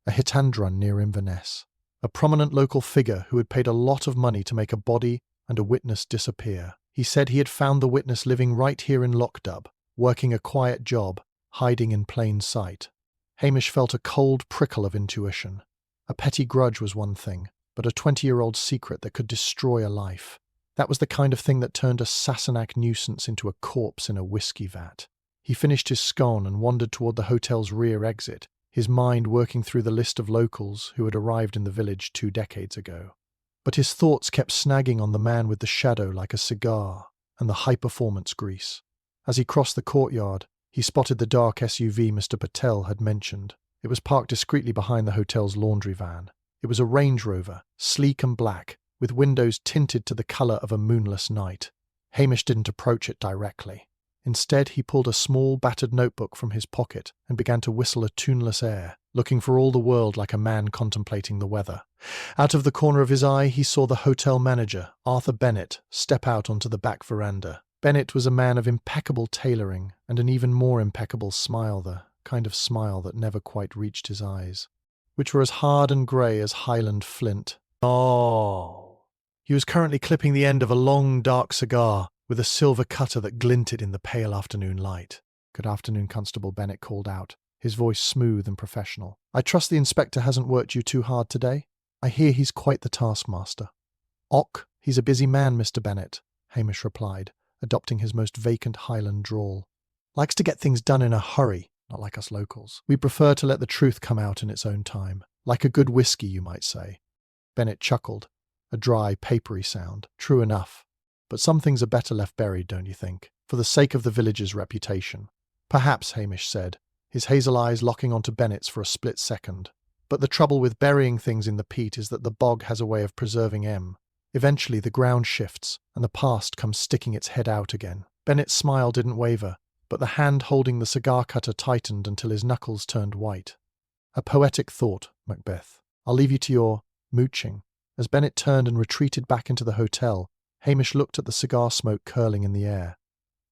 A hit-and-run near Inverness. A prominent local figure who had paid a lot of money to make a body and a witness disappear. He said he had found the witness living right here in Lochdubh, working a quiet job, hiding in plain sight. Hamish felt a cold prickle of intuition. A petty grudge was one thing, but a 20-year-old secret that could destroy a life. That was the kind of thing that turned a Sassenach nuisance into a corpse in a whiskey vat. He finished his scone and wandered toward the hotel's rear exit, his mind working through the list of locals who had arrived in the village 2 decades ago. But his thoughts kept snagging on the man with the shadow like a cigar and the high-performance grease. As he crossed the courtyard, he spotted the dark SUV Mr. Patel had mentioned. It was parked discreetly behind the hotel's laundry van. It was a Range Rover, sleek and black, with windows tinted to the colour of a moonless night. Hamish didn't approach it directly. Instead, he pulled a small, battered notebook from his pocket and began to whistle a tuneless air, looking for all the world like a man contemplating the weather. Out of the corner of his eye, he saw the hotel manager, Arthur Bennett, step out onto the back veranda. Bennett was a man of impeccable tailoring and an even more impeccable smile, the kind of smile that never quite reached his eyes, which were as hard and grey as Highland flint. Oh! He was currently clipping the end of a long, dark cigar with a silver cutter that glinted in the pale afternoon light. "Good afternoon, Constable," Bennett called out, his voice smooth and professional. "I trust the inspector hasn't worked you too hard today? I hear he's quite the taskmaster." "Och, he's a busy man, Mr. Bennett," Hamish replied, adopting his most vacant Highland drawl. "Likes to get things done in a hurry, not like us locals. We prefer to let the truth come out in its own time. Like a good whiskey, you might say." Bennett chuckled, a dry, papery sound. "True enough. But some things are better left buried, don't you think? For the sake of the village's reputation." "Perhaps," Hamish said, his hazel eyes locking onto Bennett's for a split second. "But the trouble with burying things in the peat is that the bog has a way of preserving em. Eventually the ground shifts, and the past comes sticking its head out again." Bennett's smile didn't waver, but the hand holding the cigar cutter tightened until his knuckles turned white. A poetic thought, Macbeth. I'll leave you to your mooching. As Bennett turned and retreated back into the hotel, Hamish looked at the cigar smoke curling in the air.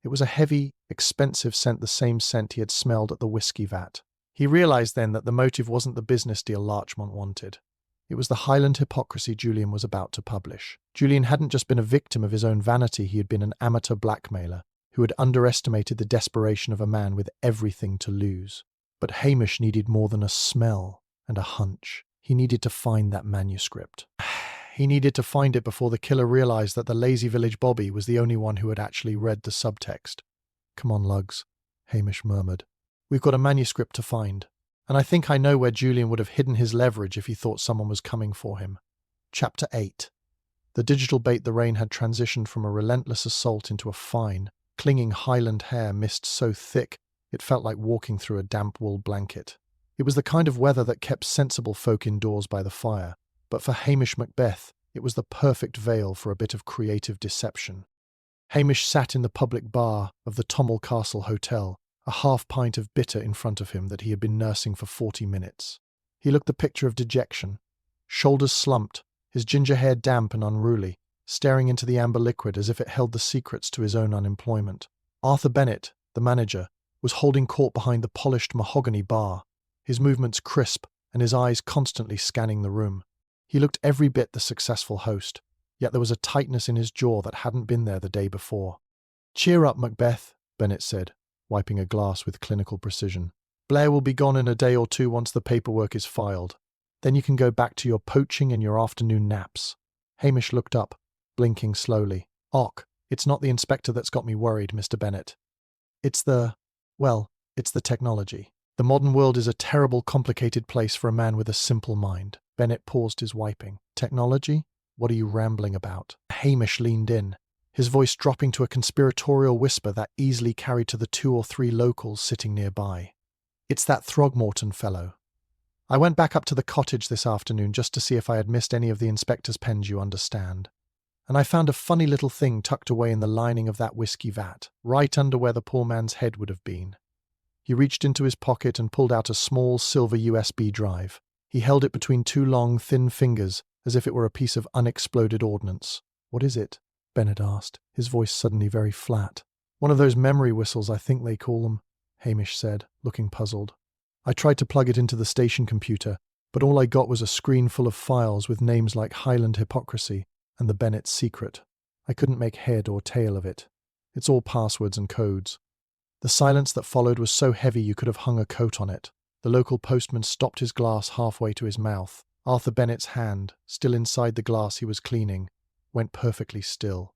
It was a heavy, expensive scent, the same scent he had smelled at the whiskey vat. He realized then that the motive wasn't the business deal Larchmont wanted. It was the Highland hypocrisy Julian was about to publish. Julian hadn't just been a victim of his own vanity, he had been an amateur blackmailer who had underestimated the desperation of a man with everything to lose. But Hamish needed more than a smell and a hunch. He needed to find that manuscript. He needed to find it before the killer realized that the lazy village Bobby was the only one who had actually read the subtext. "Come on, Lugs," Hamish murmured. "We've got a manuscript to find. And I think I know where Julian would have hidden his leverage if he thought someone was coming for him." Chapter 8. The digital bait the rain had transitioned from a relentless assault into a fine, clinging Highland hair mist so thick it felt like walking through a damp wool blanket. It was the kind of weather that kept sensible folk indoors by the fire, but for Hamish Macbeth, it was the perfect veil for a bit of creative deception. Hamish sat in the public bar of the Tommel Castle Hotel, a half-pint of bitter in front of him that he had been nursing for 40 minutes. He looked the picture of dejection, shoulders slumped, his ginger hair damp and unruly, staring into the amber liquid as if it held the secrets to his own unemployment. Arthur Bennett, the manager, was holding court behind the polished mahogany bar, his movements crisp and his eyes constantly scanning the room. He looked every bit the successful host, yet there was a tightness in his jaw that hadn't been there the day before. "Cheer up, Macbeth," Bennett said, wiping a glass with clinical precision. "Blair will be gone in a day or two once the paperwork is filed. Then you can go back to your poaching and your afternoon naps." Hamish looked up, blinking slowly. It's not the inspector that's got me worried, Mr. Bennett. It's the technology. The modern world is a terrible, complicated place for a man with a simple mind." Bennett paused his wiping. "Technology? What are you rambling about?" Hamish leaned in, his voice dropping to a conspiratorial whisper that easily carried to the 2 or 3 locals sitting nearby. "It's that Throgmorton fellow. I went back up to the cottage this afternoon just to see if I had missed any of the inspector's pens, you understand. And I found a funny little thing tucked away in the lining of that whiskey vat, right under where the poor man's head would have been." He reached into his pocket and pulled out a small silver USB drive. He held it between 2 long, thin fingers, as if it were a piece of unexploded ordnance. "What is it?" Bennett asked, his voice suddenly very flat. "One of those memory whistles, I think they call them," Hamish said, looking puzzled. "I tried to plug it into the station computer, but all I got was a screen full of files with names like Highland Hypocrisy and the Bennett Secret. I couldn't make head or tail of it. It's all passwords and codes." The silence that followed was so heavy you could have hung a coat on it. The local postman stopped his glass halfway to his mouth. Arthur Bennett's hand, still inside the glass he was cleaning, went perfectly still.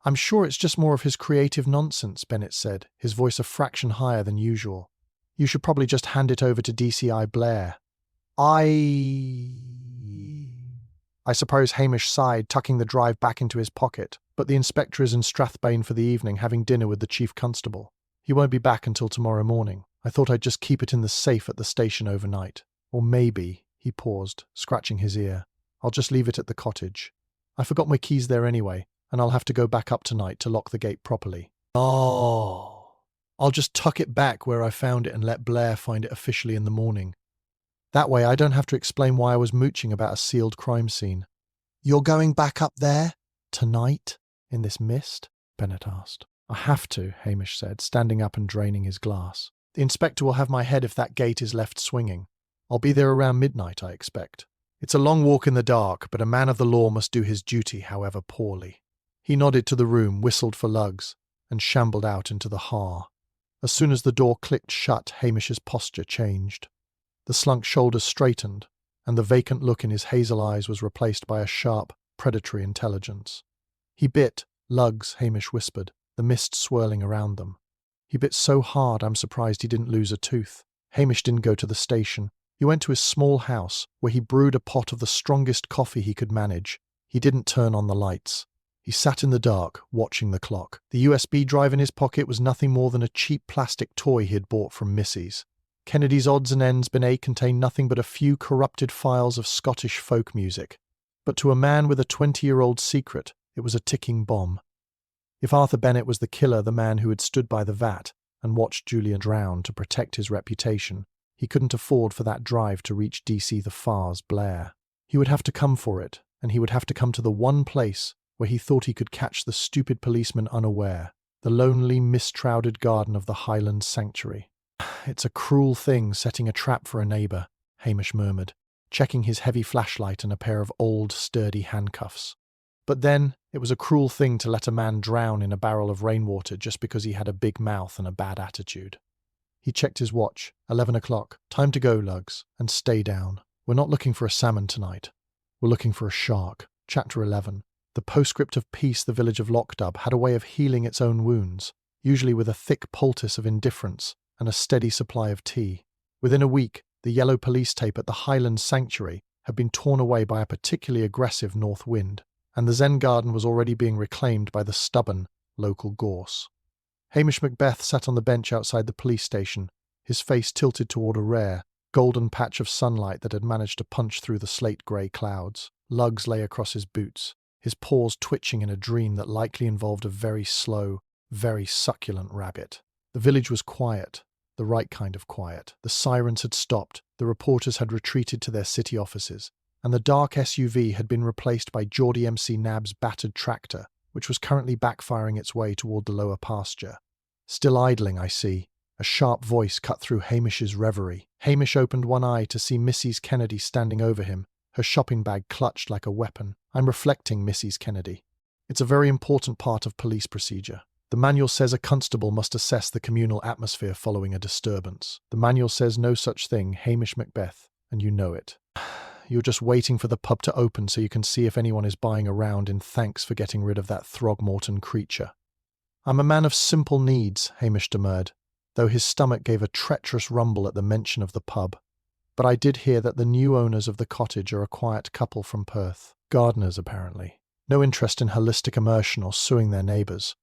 "I'm sure it's just more of his creative nonsense," Bennett said, his voice a fraction higher than usual. "You should probably just hand it over to DCI Blair." I suppose Hamish sighed, tucking the drive back into his pocket, "but the inspector is in Strathbane for the evening having dinner with the chief constable. He won't be back until tomorrow morning. I thought I'd just keep it in the safe at the station overnight. Or maybe," he paused, scratching his ear, "I'll just leave it at the cottage. I forgot my keys there anyway, and I'll have to go back up tonight to lock the gate properly." "Oh, I'll just tuck it back where I found it and let Blair find it officially in the morning. That way I don't have to explain why I was mooching about a sealed crime scene." "You're going back up there? Tonight? In this mist?" Bennett asked. "I have to," Hamish said, standing up and draining his glass. "The inspector will have my head if that gate is left swinging. I'll be there around midnight, I expect. It's a long walk in the dark, but a man of the law must do his duty, however poorly." He nodded to the room, whistled for Lugs, and shambled out into the har. As soon as the door clicked shut, Hamish's posture changed. The slunk shoulders straightened, and the vacant look in his hazel eyes was replaced by a sharp, predatory intelligence. "He bit, Lugs," Hamish whispered, the mist swirling around them. "He bit so hard I'm surprised he didn't lose a tooth." Hamish didn't go to the station. He went to his small house, where he brewed a pot of the strongest coffee he could manage. He didn't turn on the lights. He sat in the dark, watching the clock. The USB drive in his pocket was nothing more than a cheap plastic toy he had bought from Missy's. Kennedy's odds and ends bin contained nothing but a few corrupted files of Scottish folk music. But to a man with a 20-year-old secret, it was a ticking bomb. If Arthur Bennett was the killer, the man who had stood by the vat, and watched Julia drown to protect his reputation, he couldn't afford for that drive to reach DCI Blair. He would have to come for it, and he would have to come to the one place where he thought he could catch the stupid policeman unaware, the lonely, mist-shrouded garden of the Highland Sanctuary. "It's a cruel thing setting a trap for a neighbour," Hamish murmured, checking his heavy flashlight and a pair of old, sturdy handcuffs. But then, it was a cruel thing to let a man drown in a barrel of rainwater just because he had a big mouth and a bad attitude. He checked his watch. 11 o'clock. "Time to go, Lugs, and stay down. We're not looking for a salmon tonight. We're looking for a shark." Chapter 11. The postscript of peace, the village of Lochdubh, had a way of healing its own wounds, usually with a thick poultice of indifference and a steady supply of tea. Within a week, the yellow police tape at the Highland Sanctuary had been torn away by a particularly aggressive north wind, and the Zen garden was already being reclaimed by the stubborn local gorse. Hamish Macbeth sat on the bench outside the police station, his face tilted toward a rare, golden patch of sunlight that had managed to punch through the slate-grey clouds. Lugs lay across his boots, his paws twitching in a dream that likely involved a very slow, very succulent rabbit. The village was quiet, the right kind of quiet. The sirens had stopped, the reporters had retreated to their city offices, and the dark SUV had been replaced by Geordie MC Nab's battered tractor, which was currently backfiring its way toward the lower pasture. "Still idling, I see." A sharp voice cut through Hamish's reverie. Hamish opened one eye to see Mrs. Kennedy standing over him, her shopping bag clutched like a weapon. "I'm reflecting, Mrs. Kennedy. It's a very important part of police procedure. The manual says a constable must assess the communal atmosphere following a disturbance. The manual says no such thing, Hamish Macbeth, and you know it. You're just waiting for the pub to open so you can see if anyone is buying around in thanks for getting rid of that Throgmorton creature." "I'm a man of simple needs," Hamish demurred, though his stomach gave a treacherous rumble at the mention of the pub. "But I did hear that the new owners of the cottage are a quiet couple from Perth. Gardeners, apparently. No interest in holistic immersion or suing their neighbours."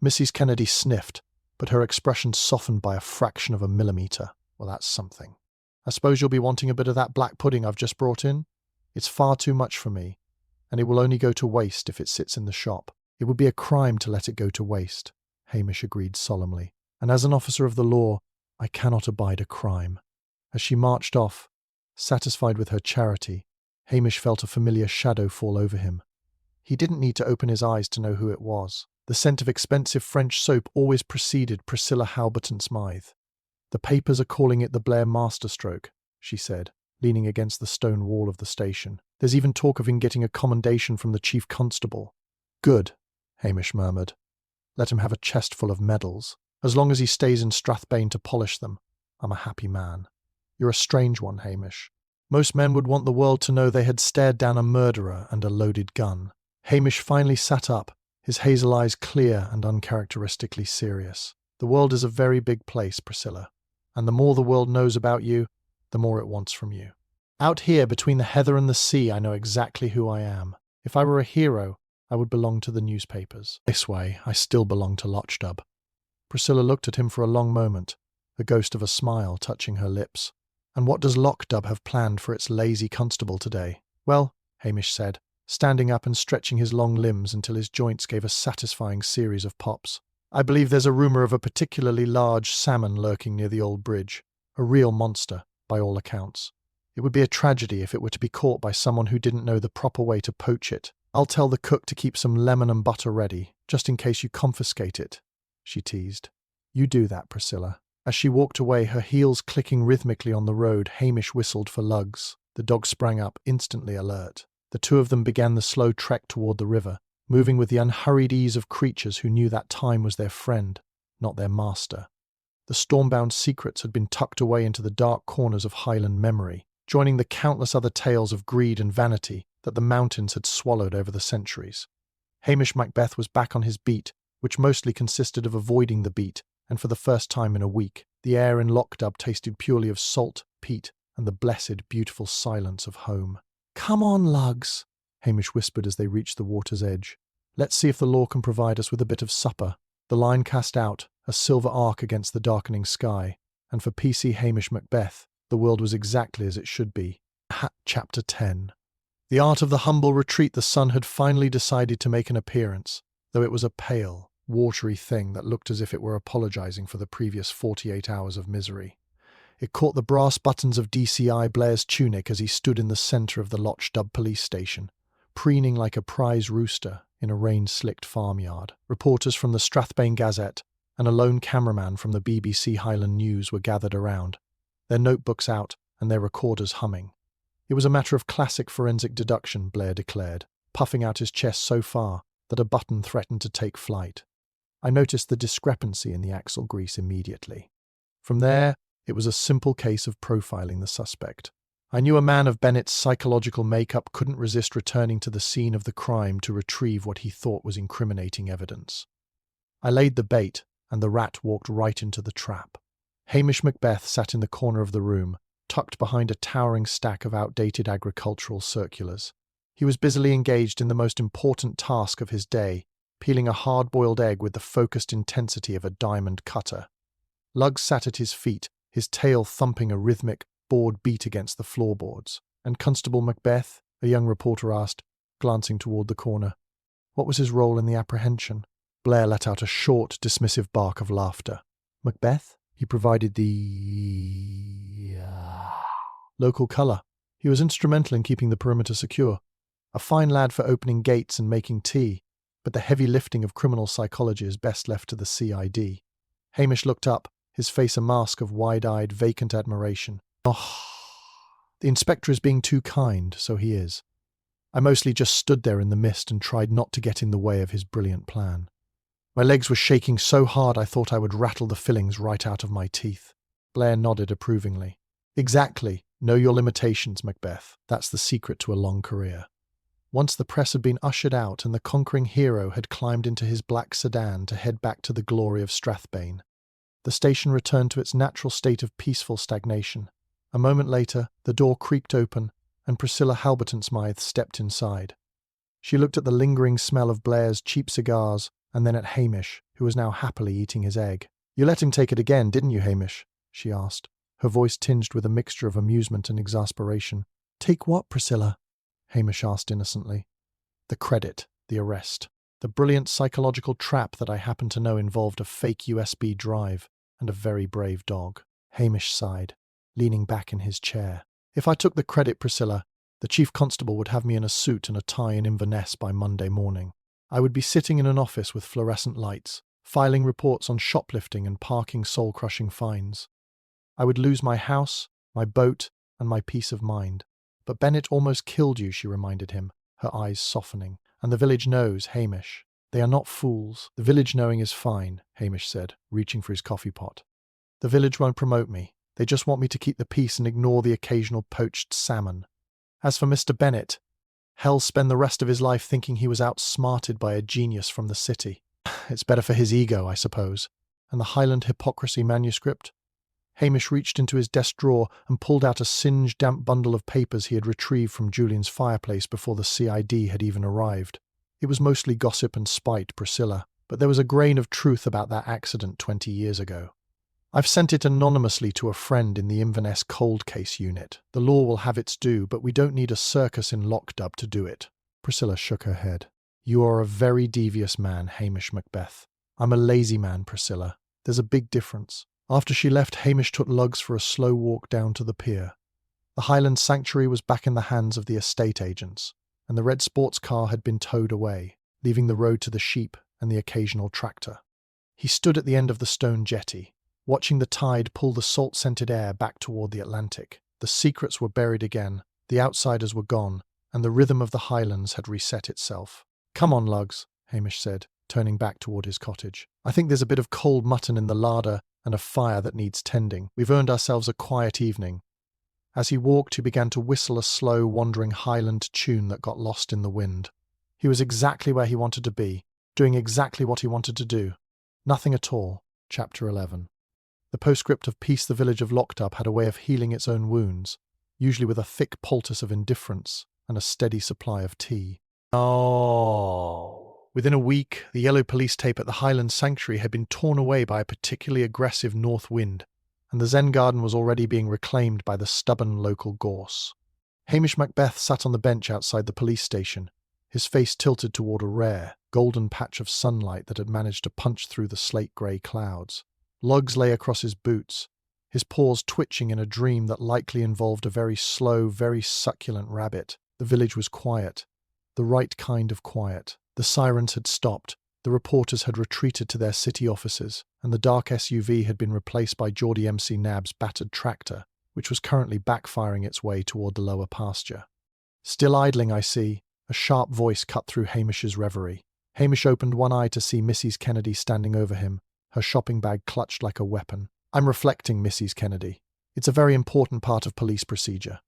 Mrs. Kennedy sniffed, but her expression softened by a fraction of a millimetre. "Well, that's something. I suppose you'll be wanting a bit of that black pudding I've just brought in? It's far too much for me, and it will only go to waste if it sits in the shop." "It would be a crime to let it go to waste," Hamish agreed solemnly. "And as an officer of the law, I cannot abide a crime." As she marched off, satisfied with her charity, Hamish felt a familiar shadow fall over him. He didn't need to open his eyes to know who it was. The scent of expensive French soap always preceded Priscilla Halberton Smythe. "The papers are calling it the Blair masterstroke," she said, leaning against the stone wall of the station. "There's even talk of him getting a commendation from the chief constable." "Good," Hamish murmured. "Let him have a chest full of medals. As long as he stays in Strathbane to polish them, I'm a happy man." "You're a strange one, Hamish. Most men would want the world to know they had stared down a murderer and a loaded gun." Hamish finally sat up, his hazel eyes clear and uncharacteristically serious. "The world is a very big place, Priscilla, and the more the world knows about you, the more it wants from you. Out here, between the heather and the sea, I know exactly who I am. If I were a hero, I would belong to the newspapers. This way, I still belong to Lochdubh." Priscilla looked at him for a long moment, the ghost of a smile touching her lips. "And what does Lochdubh have planned for its lazy constable today?" "Well," Hamish said, standing up and stretching his long limbs until his joints gave a satisfying series of pops. "I believe there's a rumour of a particularly large salmon lurking near the old bridge. A real monster, by all accounts. It would be a tragedy if it were to be caught by someone who didn't know the proper way to poach it. I'll tell the cook to keep some lemon and butter ready, just in case you confiscate it," she teased. "You do that, Priscilla." As she walked away, her heels clicking rhythmically on the road, Hamish whistled for Lugs. The dog sprang up, instantly alert. The two of them began the slow trek toward the river, moving with the unhurried ease of creatures who knew that time was their friend, not their master. The Stormbound secrets had been tucked away into the dark corners of Highland memory, joining the countless other tales of greed and vanity that the mountains had swallowed over the centuries. Hamish Macbeth was back on his beat, which mostly consisted of avoiding the beat, and for the first time in a week, the air in Lochdubh tasted purely of salt, peat, and the blessed, beautiful silence of home. "Come on, Lugs," Hamish whispered as they reached the water's edge. "Let's see if the law can provide us with a bit of supper." The line cast out, a silver arc against the darkening sky, and for PC Hamish Macbeth, the world was exactly as it should be. Chapter 10. The art of the humble retreat. The sun had finally decided to make an appearance, though it was a pale, watery thing that looked as if it were apologizing for the previous 48 hours of misery. It caught the brass buttons of DCI Blair's tunic as he stood in the center of the Lochdubh police station, preening like a prize rooster in a rain-slicked farmyard. Reporters from the Strathbane Gazette and a lone cameraman from the BBC Highland News were gathered around, their notebooks out and their recorders humming. It was a matter of classic forensic deduction, Blair declared, puffing out his chest so far that a button threatened to take flight. I noticed the discrepancy in the axle grease immediately. From there, it was a simple case of profiling the suspect. I knew a man of Bennett's psychological makeup couldn't resist returning to the scene of the crime to retrieve what he thought was incriminating evidence. I laid the bait, and the rat walked right into the trap. Hamish Macbeth sat in the corner of the room, tucked behind a towering stack of outdated agricultural circulars. He was busily engaged in the most important task of his day, peeling a hard-boiled egg with the focused intensity of a diamond cutter. Luggs sat at his feet, his tail thumping a rhythmic, bored beat against the floorboards. And Constable Macbeth, a young reporter asked, glancing toward the corner. What was his role in the apprehension? Blair let out a short, dismissive bark of laughter. Macbeth? He provided the local colour. He was instrumental in keeping the perimeter secure. A fine lad for opening gates and making tea, but the heavy lifting of criminal psychology is best left to the CID. Hamish looked up, his face a mask of wide-eyed, vacant admiration. Oh, the inspector is being too kind, so he is. I mostly just stood there in the mist and tried not to get in the way of his brilliant plan. My legs were shaking so hard I thought I would rattle the fillings right out of my teeth. Blair nodded approvingly. Exactly. Know your limitations, Macbeth. That's the secret to a long career. Once the press had been ushered out and the conquering hero had climbed into his black sedan to head back to the glory of Strathbane, the station returned to its natural state of peaceful stagnation. A moment later, the door creaked open, and Priscilla Halberton-Smythe stepped inside. She looked at the lingering smell of Blair's cheap cigars, and then at Hamish, who was now happily eating his egg. "You let him take it again, didn't you, Hamish?" she asked, her voice tinged with a mixture of amusement and exasperation. "Take what, Priscilla?" Hamish asked innocently. "The credit, the arrest. The brilliant psychological trap that I happen to know involved a fake USB drive and a very brave dog." Hamish sighed, leaning back in his chair. "If I took the credit, Priscilla, the chief constable would have me in a suit and a tie in Inverness by Monday morning. I would be sitting in an office with fluorescent lights, filing reports on shoplifting and parking soul-crushing fines. I would lose my house, my boat, and my peace of mind. But Bennett almost killed you," she reminded him, her eyes softening. "And the village knows, Hamish. They are not fools." "The village knowing is fine," Hamish said, reaching for his coffee pot. "The village won't promote me. They just want me to keep the peace and ignore the occasional poached salmon. As for Mr. Bennett, he'll spend the rest of his life thinking he was outsmarted by a genius from the city. It's better for his ego, I suppose. And the Highland Hypocrisy manuscript?" Hamish reached into his desk drawer and pulled out a singed, damp bundle of papers he had retrieved from Julian's fireplace before the CID had even arrived. It was mostly gossip and spite, Priscilla, but there was a grain of truth about that accident 20 years ago. "I've sent it anonymously to a friend in the Inverness cold case unit. The law will have its due, but we don't need a circus in Lochdubh to do it." Priscilla shook her head. "You are a very devious man, Hamish Macbeth. I'm a lazy man, Priscilla. There's a big difference." After she left, Hamish took Luggs for a slow walk down to the pier. The Highland Sanctuary was back in the hands of the estate agents, and the red sports car had been towed away, leaving the road to the sheep and the occasional tractor. He stood at the end of the stone jetty, watching the tide pull the salt-scented air back toward the Atlantic. The secrets were buried again, the outsiders were gone, and the rhythm of the Highlands had reset itself. "Come on, Luggs," Hamish said, turning back toward his cottage. "I think there's a bit of cold mutton in the larder and a fire that needs tending. We've earned ourselves a quiet evening." As he walked, he began to whistle a slow, wandering Highland tune that got lost in the wind. He was exactly where he wanted to be, doing exactly what he wanted to do. Nothing at all. Chapter 11. The postscript of Peace the village of Lochdubh had a way of healing its own wounds, usually with a thick poultice of indifference and a steady supply of tea. Oh. Within a week, the yellow police tape at the Highland Sanctuary had been torn away by a particularly aggressive north wind, and the Zen garden was already being reclaimed by the stubborn local gorse. Hamish Macbeth sat on the bench outside the police station, his face tilted toward a rare, golden patch of sunlight that had managed to punch through the slate-grey clouds. Lugs lay across his boots, his paws twitching in a dream that likely involved a very slow, very succulent rabbit. The village was quiet. The right kind of quiet. The sirens had stopped. The reporters had retreated to their city offices, and the dark SUV had been replaced by Geordie MC Nab's battered tractor, which was currently backfiring its way toward the lower pasture. "Still idling, I see," a sharp voice cut through Hamish's reverie. Hamish opened one eye to see Mrs. Kennedy standing over him, her shopping bag clutched like a weapon. "I'm reflecting, Mrs. Kennedy. It's a very important part of police procedure.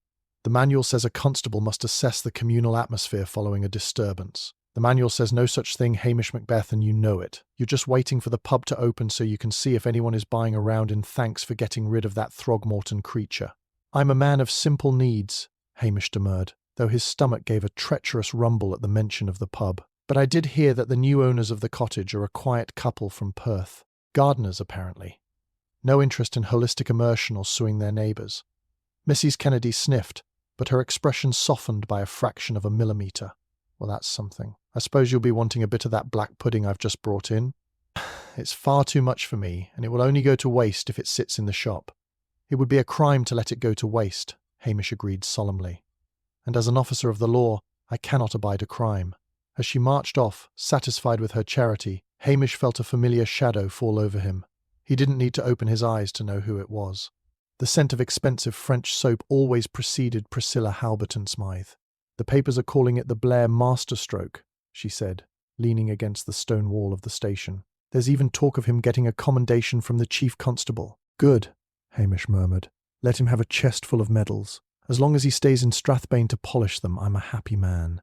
The manual says a constable must assess the communal atmosphere following a disturbance. The manual says no such thing, Hamish Macbeth, and you know it. You're just waiting for the pub to open so you can see if anyone is buying around in thanks for getting rid of that Throgmorton creature." "I'm a man of simple needs," Hamish demurred, though his stomach gave a treacherous rumble at the mention of the pub. "But I did hear that the new owners of the cottage are a quiet couple from Perth. Gardeners, apparently. No interest in holistic immersion or suing their neighbours." Mrs. Kennedy sniffed, but her expression softened by a fraction of a millimetre. "Well, that's something. I suppose you'll be wanting a bit of that black pudding I've just brought in?" "It's far too much for me, and it will only go to waste if it sits in the shop." "It would be a crime to let it go to waste," Hamish agreed solemnly. "And as an officer of the law, I cannot abide a crime." As she marched off, satisfied with her charity, Hamish felt a familiar shadow fall over him. He didn't need to open his eyes to know who it was. The scent of expensive French soap always preceded Priscilla Halberton Smythe. "The papers are calling it the Blair masterstroke," she said, leaning against the stone wall of the station. "There's even talk of him getting a commendation from the chief constable." "Good," Hamish murmured. "Let him have a chest full of medals. As long as he stays in Strathbane to polish them, I'm a happy man."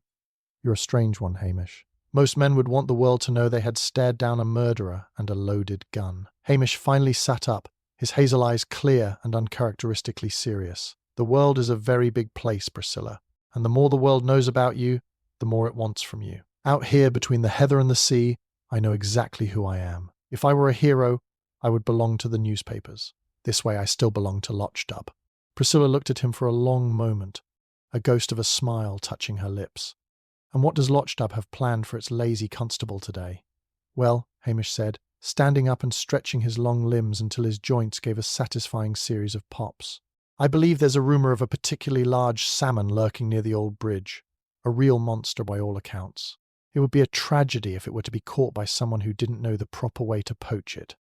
"You're a strange one, Hamish. Most men would want the world to know they had stared down a murderer and a loaded gun." Hamish finally sat up, his hazel eyes clear and uncharacteristically serious. "The world is a very big place, Priscilla, and the more the world knows about you, the more it wants from you. Out here between the heather and the sea, I know exactly who I am. If I were a hero, I would belong to the newspapers. This way I still belong to Lochdubh." Priscilla looked at him for a long moment, a ghost of a smile touching her lips. "And what does Lochdubh have planned for its lazy constable today?" "Well," Hamish said, standing up and stretching his long limbs until his joints gave a satisfying series of pops. "I believe there's a rumour of a particularly large salmon lurking near the old bridge. A real monster by all accounts. It would be a tragedy if it were to be caught by someone who didn't know the proper way to poach it.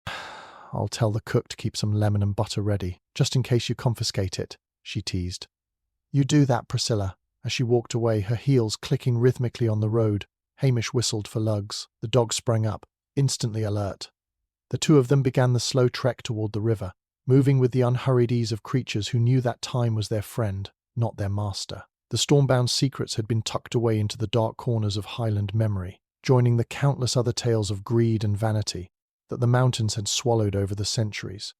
I'll tell the cook to keep some lemon and butter ready, just in case you confiscate it," she teased. "You do that, Priscilla." As she walked away, her heels clicking rhythmically on the road, Hamish whistled for Lugs. The dog sprang up, instantly alert. The two of them began the slow trek toward the river, moving with the unhurried ease of creatures who knew that time was their friend, not their master. The Stormbound secrets had been tucked away into the dark corners of Highland memory, joining the countless other tales of greed and vanity that the mountains had swallowed over the centuries.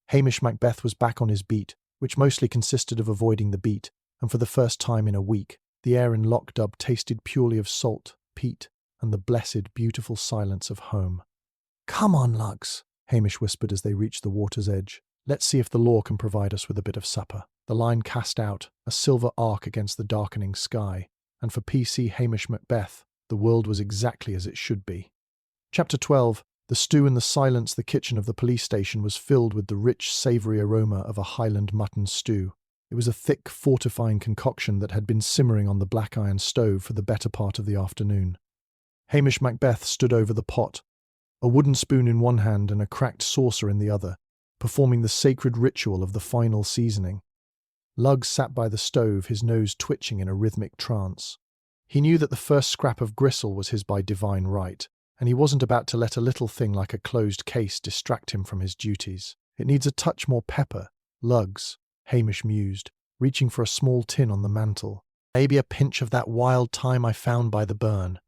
Hamish Macbeth was back on his beat, which mostly consisted of avoiding the beat, and for the first time in a week, the air in Lochdubh tasted purely of salt, peat, and the blessed, beautiful silence of home. "Come on, Lugs," Hamish whispered as they reached the water's edge. "Let's see if the law can provide us with a bit of supper." The line cast out, a silver arc against the darkening sky, and for PC Hamish Macbeth, the world was exactly as it should be. Chapter 12. The stew in the silence the kitchen of the police station was filled with the rich, savoury aroma of a Highland mutton stew. It was a thick, fortifying concoction that had been simmering on the black iron stove for the better part of the afternoon. Hamish Macbeth stood over the pot, a wooden spoon in one hand and a cracked saucer in the other, performing the sacred ritual of the final seasoning. Lugs sat by the stove, his nose twitching in a rhythmic trance. He knew that the first scrap of gristle was his by divine right, and he wasn't about to let a little thing like a closed case distract him from his duties. "It needs a touch more pepper, Lugs," Hamish mused, reaching for a small tin on the mantel. "Maybe a pinch of that wild thyme I found by the burn.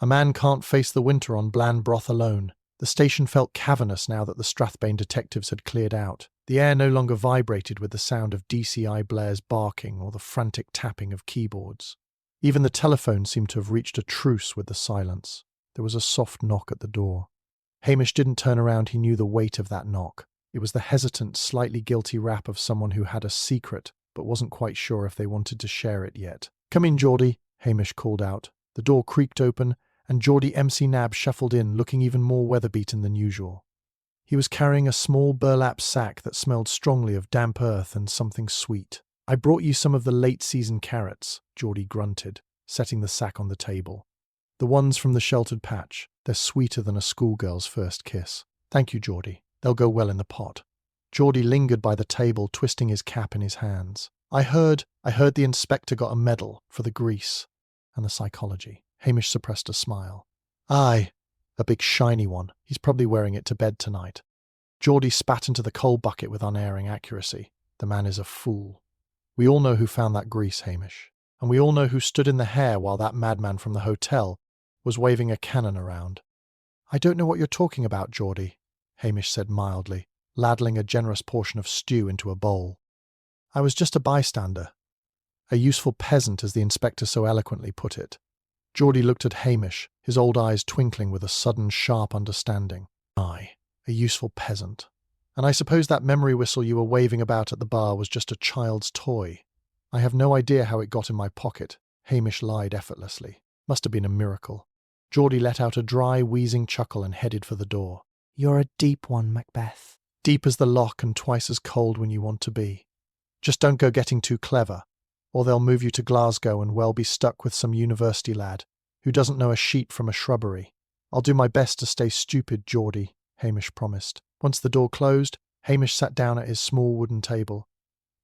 A man can't face the winter on bland broth alone." The station felt cavernous now that the Strathbane detectives had cleared out. The air no longer vibrated with the sound of DCI Blair's barking or the frantic tapping of keyboards. Even the telephone seemed to have reached a truce with the silence. There was a soft knock at the door. Hamish didn't turn around. He knew the weight of that knock. It was the hesitant, slightly guilty rap of someone who had a secret, but wasn't quite sure if they wanted to share it yet. "Come in, Geordie," Hamish called out. The door creaked open, and Geordie MC Nab shuffled in, looking even more weather-beaten than usual. He was carrying a small burlap sack that smelled strongly of damp earth and something sweet. "I brought you some of the late-season carrots," Geordie grunted, setting the sack on the table. "The ones from the sheltered patch. They're sweeter than a schoolgirl's first kiss." "Thank you, Geordie. They'll go well in the pot." Geordie lingered by the table, twisting his cap in his hands. I heard the inspector got a medal for the grease and the psychology." Hamish suppressed a smile. "Aye, a big shiny one. He's probably wearing it to bed tonight." Geordie spat into the coal bucket with unerring accuracy. "The man is a fool. We all know who found that grease, Hamish. And we all know who stood in the hair while that madman from the hotel was waving a cannon around." "I don't know what you're talking about, Geordie," Hamish said mildly, ladling a generous portion of stew into a bowl. "I was just a bystander. A useful peasant, as the inspector so eloquently put it." Geordie looked at Hamish, his old eyes twinkling with a sudden, sharp understanding. "Aye, a useful peasant. And I suppose that memory whistle you were waving about at the bar was just a child's toy." "I have no idea how it got in my pocket," Hamish lied effortlessly. "Must have been a miracle." Geordie let out a dry, wheezing chuckle and headed for the door. You're a deep one, Macbeth. "Deep as the loch and twice as cold when you want to be. Just don't go getting too clever, or they'll move you to Glasgow and well be stuck with some university lad who doesn't know a sheep from a shrubbery." "I'll do my best to stay stupid, Geordie," Hamish promised. Once the door closed, Hamish sat down at his small wooden table.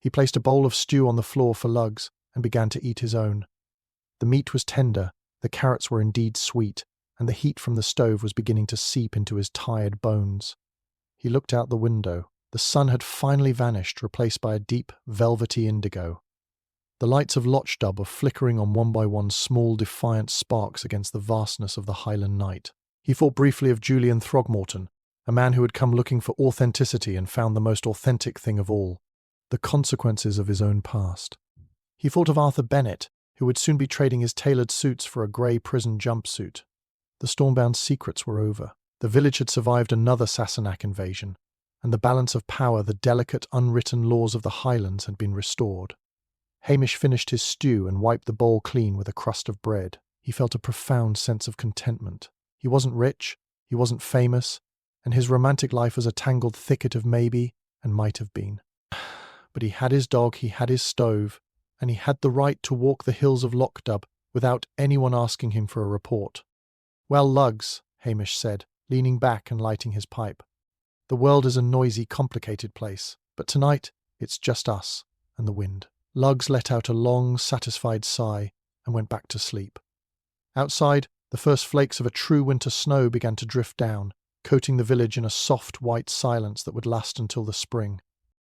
He placed a bowl of stew on the floor for Lugs and began to eat his own. The meat was tender, the carrots were indeed sweet, and the heat from the stove was beginning to seep into his tired bones. He looked out the window. The sun had finally vanished, replaced by a deep, velvety indigo. The lights of Lochdubh were flickering on one by one small, defiant sparks against the vastness of the Highland night. He thought briefly of Julian Throgmorton, a man who had come looking for authenticity and found the most authentic thing of all, the consequences of his own past. He thought of Arthur Bennett, who would soon be trading his tailored suits for a grey prison jumpsuit. The Stormbound secrets were over. The village had survived another Sassenach invasion, and the balance of power, the delicate, unwritten laws of the Highlands had been restored. Hamish finished his stew and wiped the bowl clean with a crust of bread. He felt a profound sense of contentment. He wasn't rich, he wasn't famous, and his romantic life was a tangled thicket of maybe and might have been. But he had his dog, he had his stove, and he had the right to walk the hills of Lochdubh without anyone asking him for a report. "Well, Lugs," Hamish said, leaning back and lighting his pipe. "The world is a noisy, complicated place, but tonight it's just us and the wind." Lugs let out a long, satisfied sigh and went back to sleep. Outside, the first flakes of a true winter snow began to drift down, coating the village in a soft white silence that would last until the spring.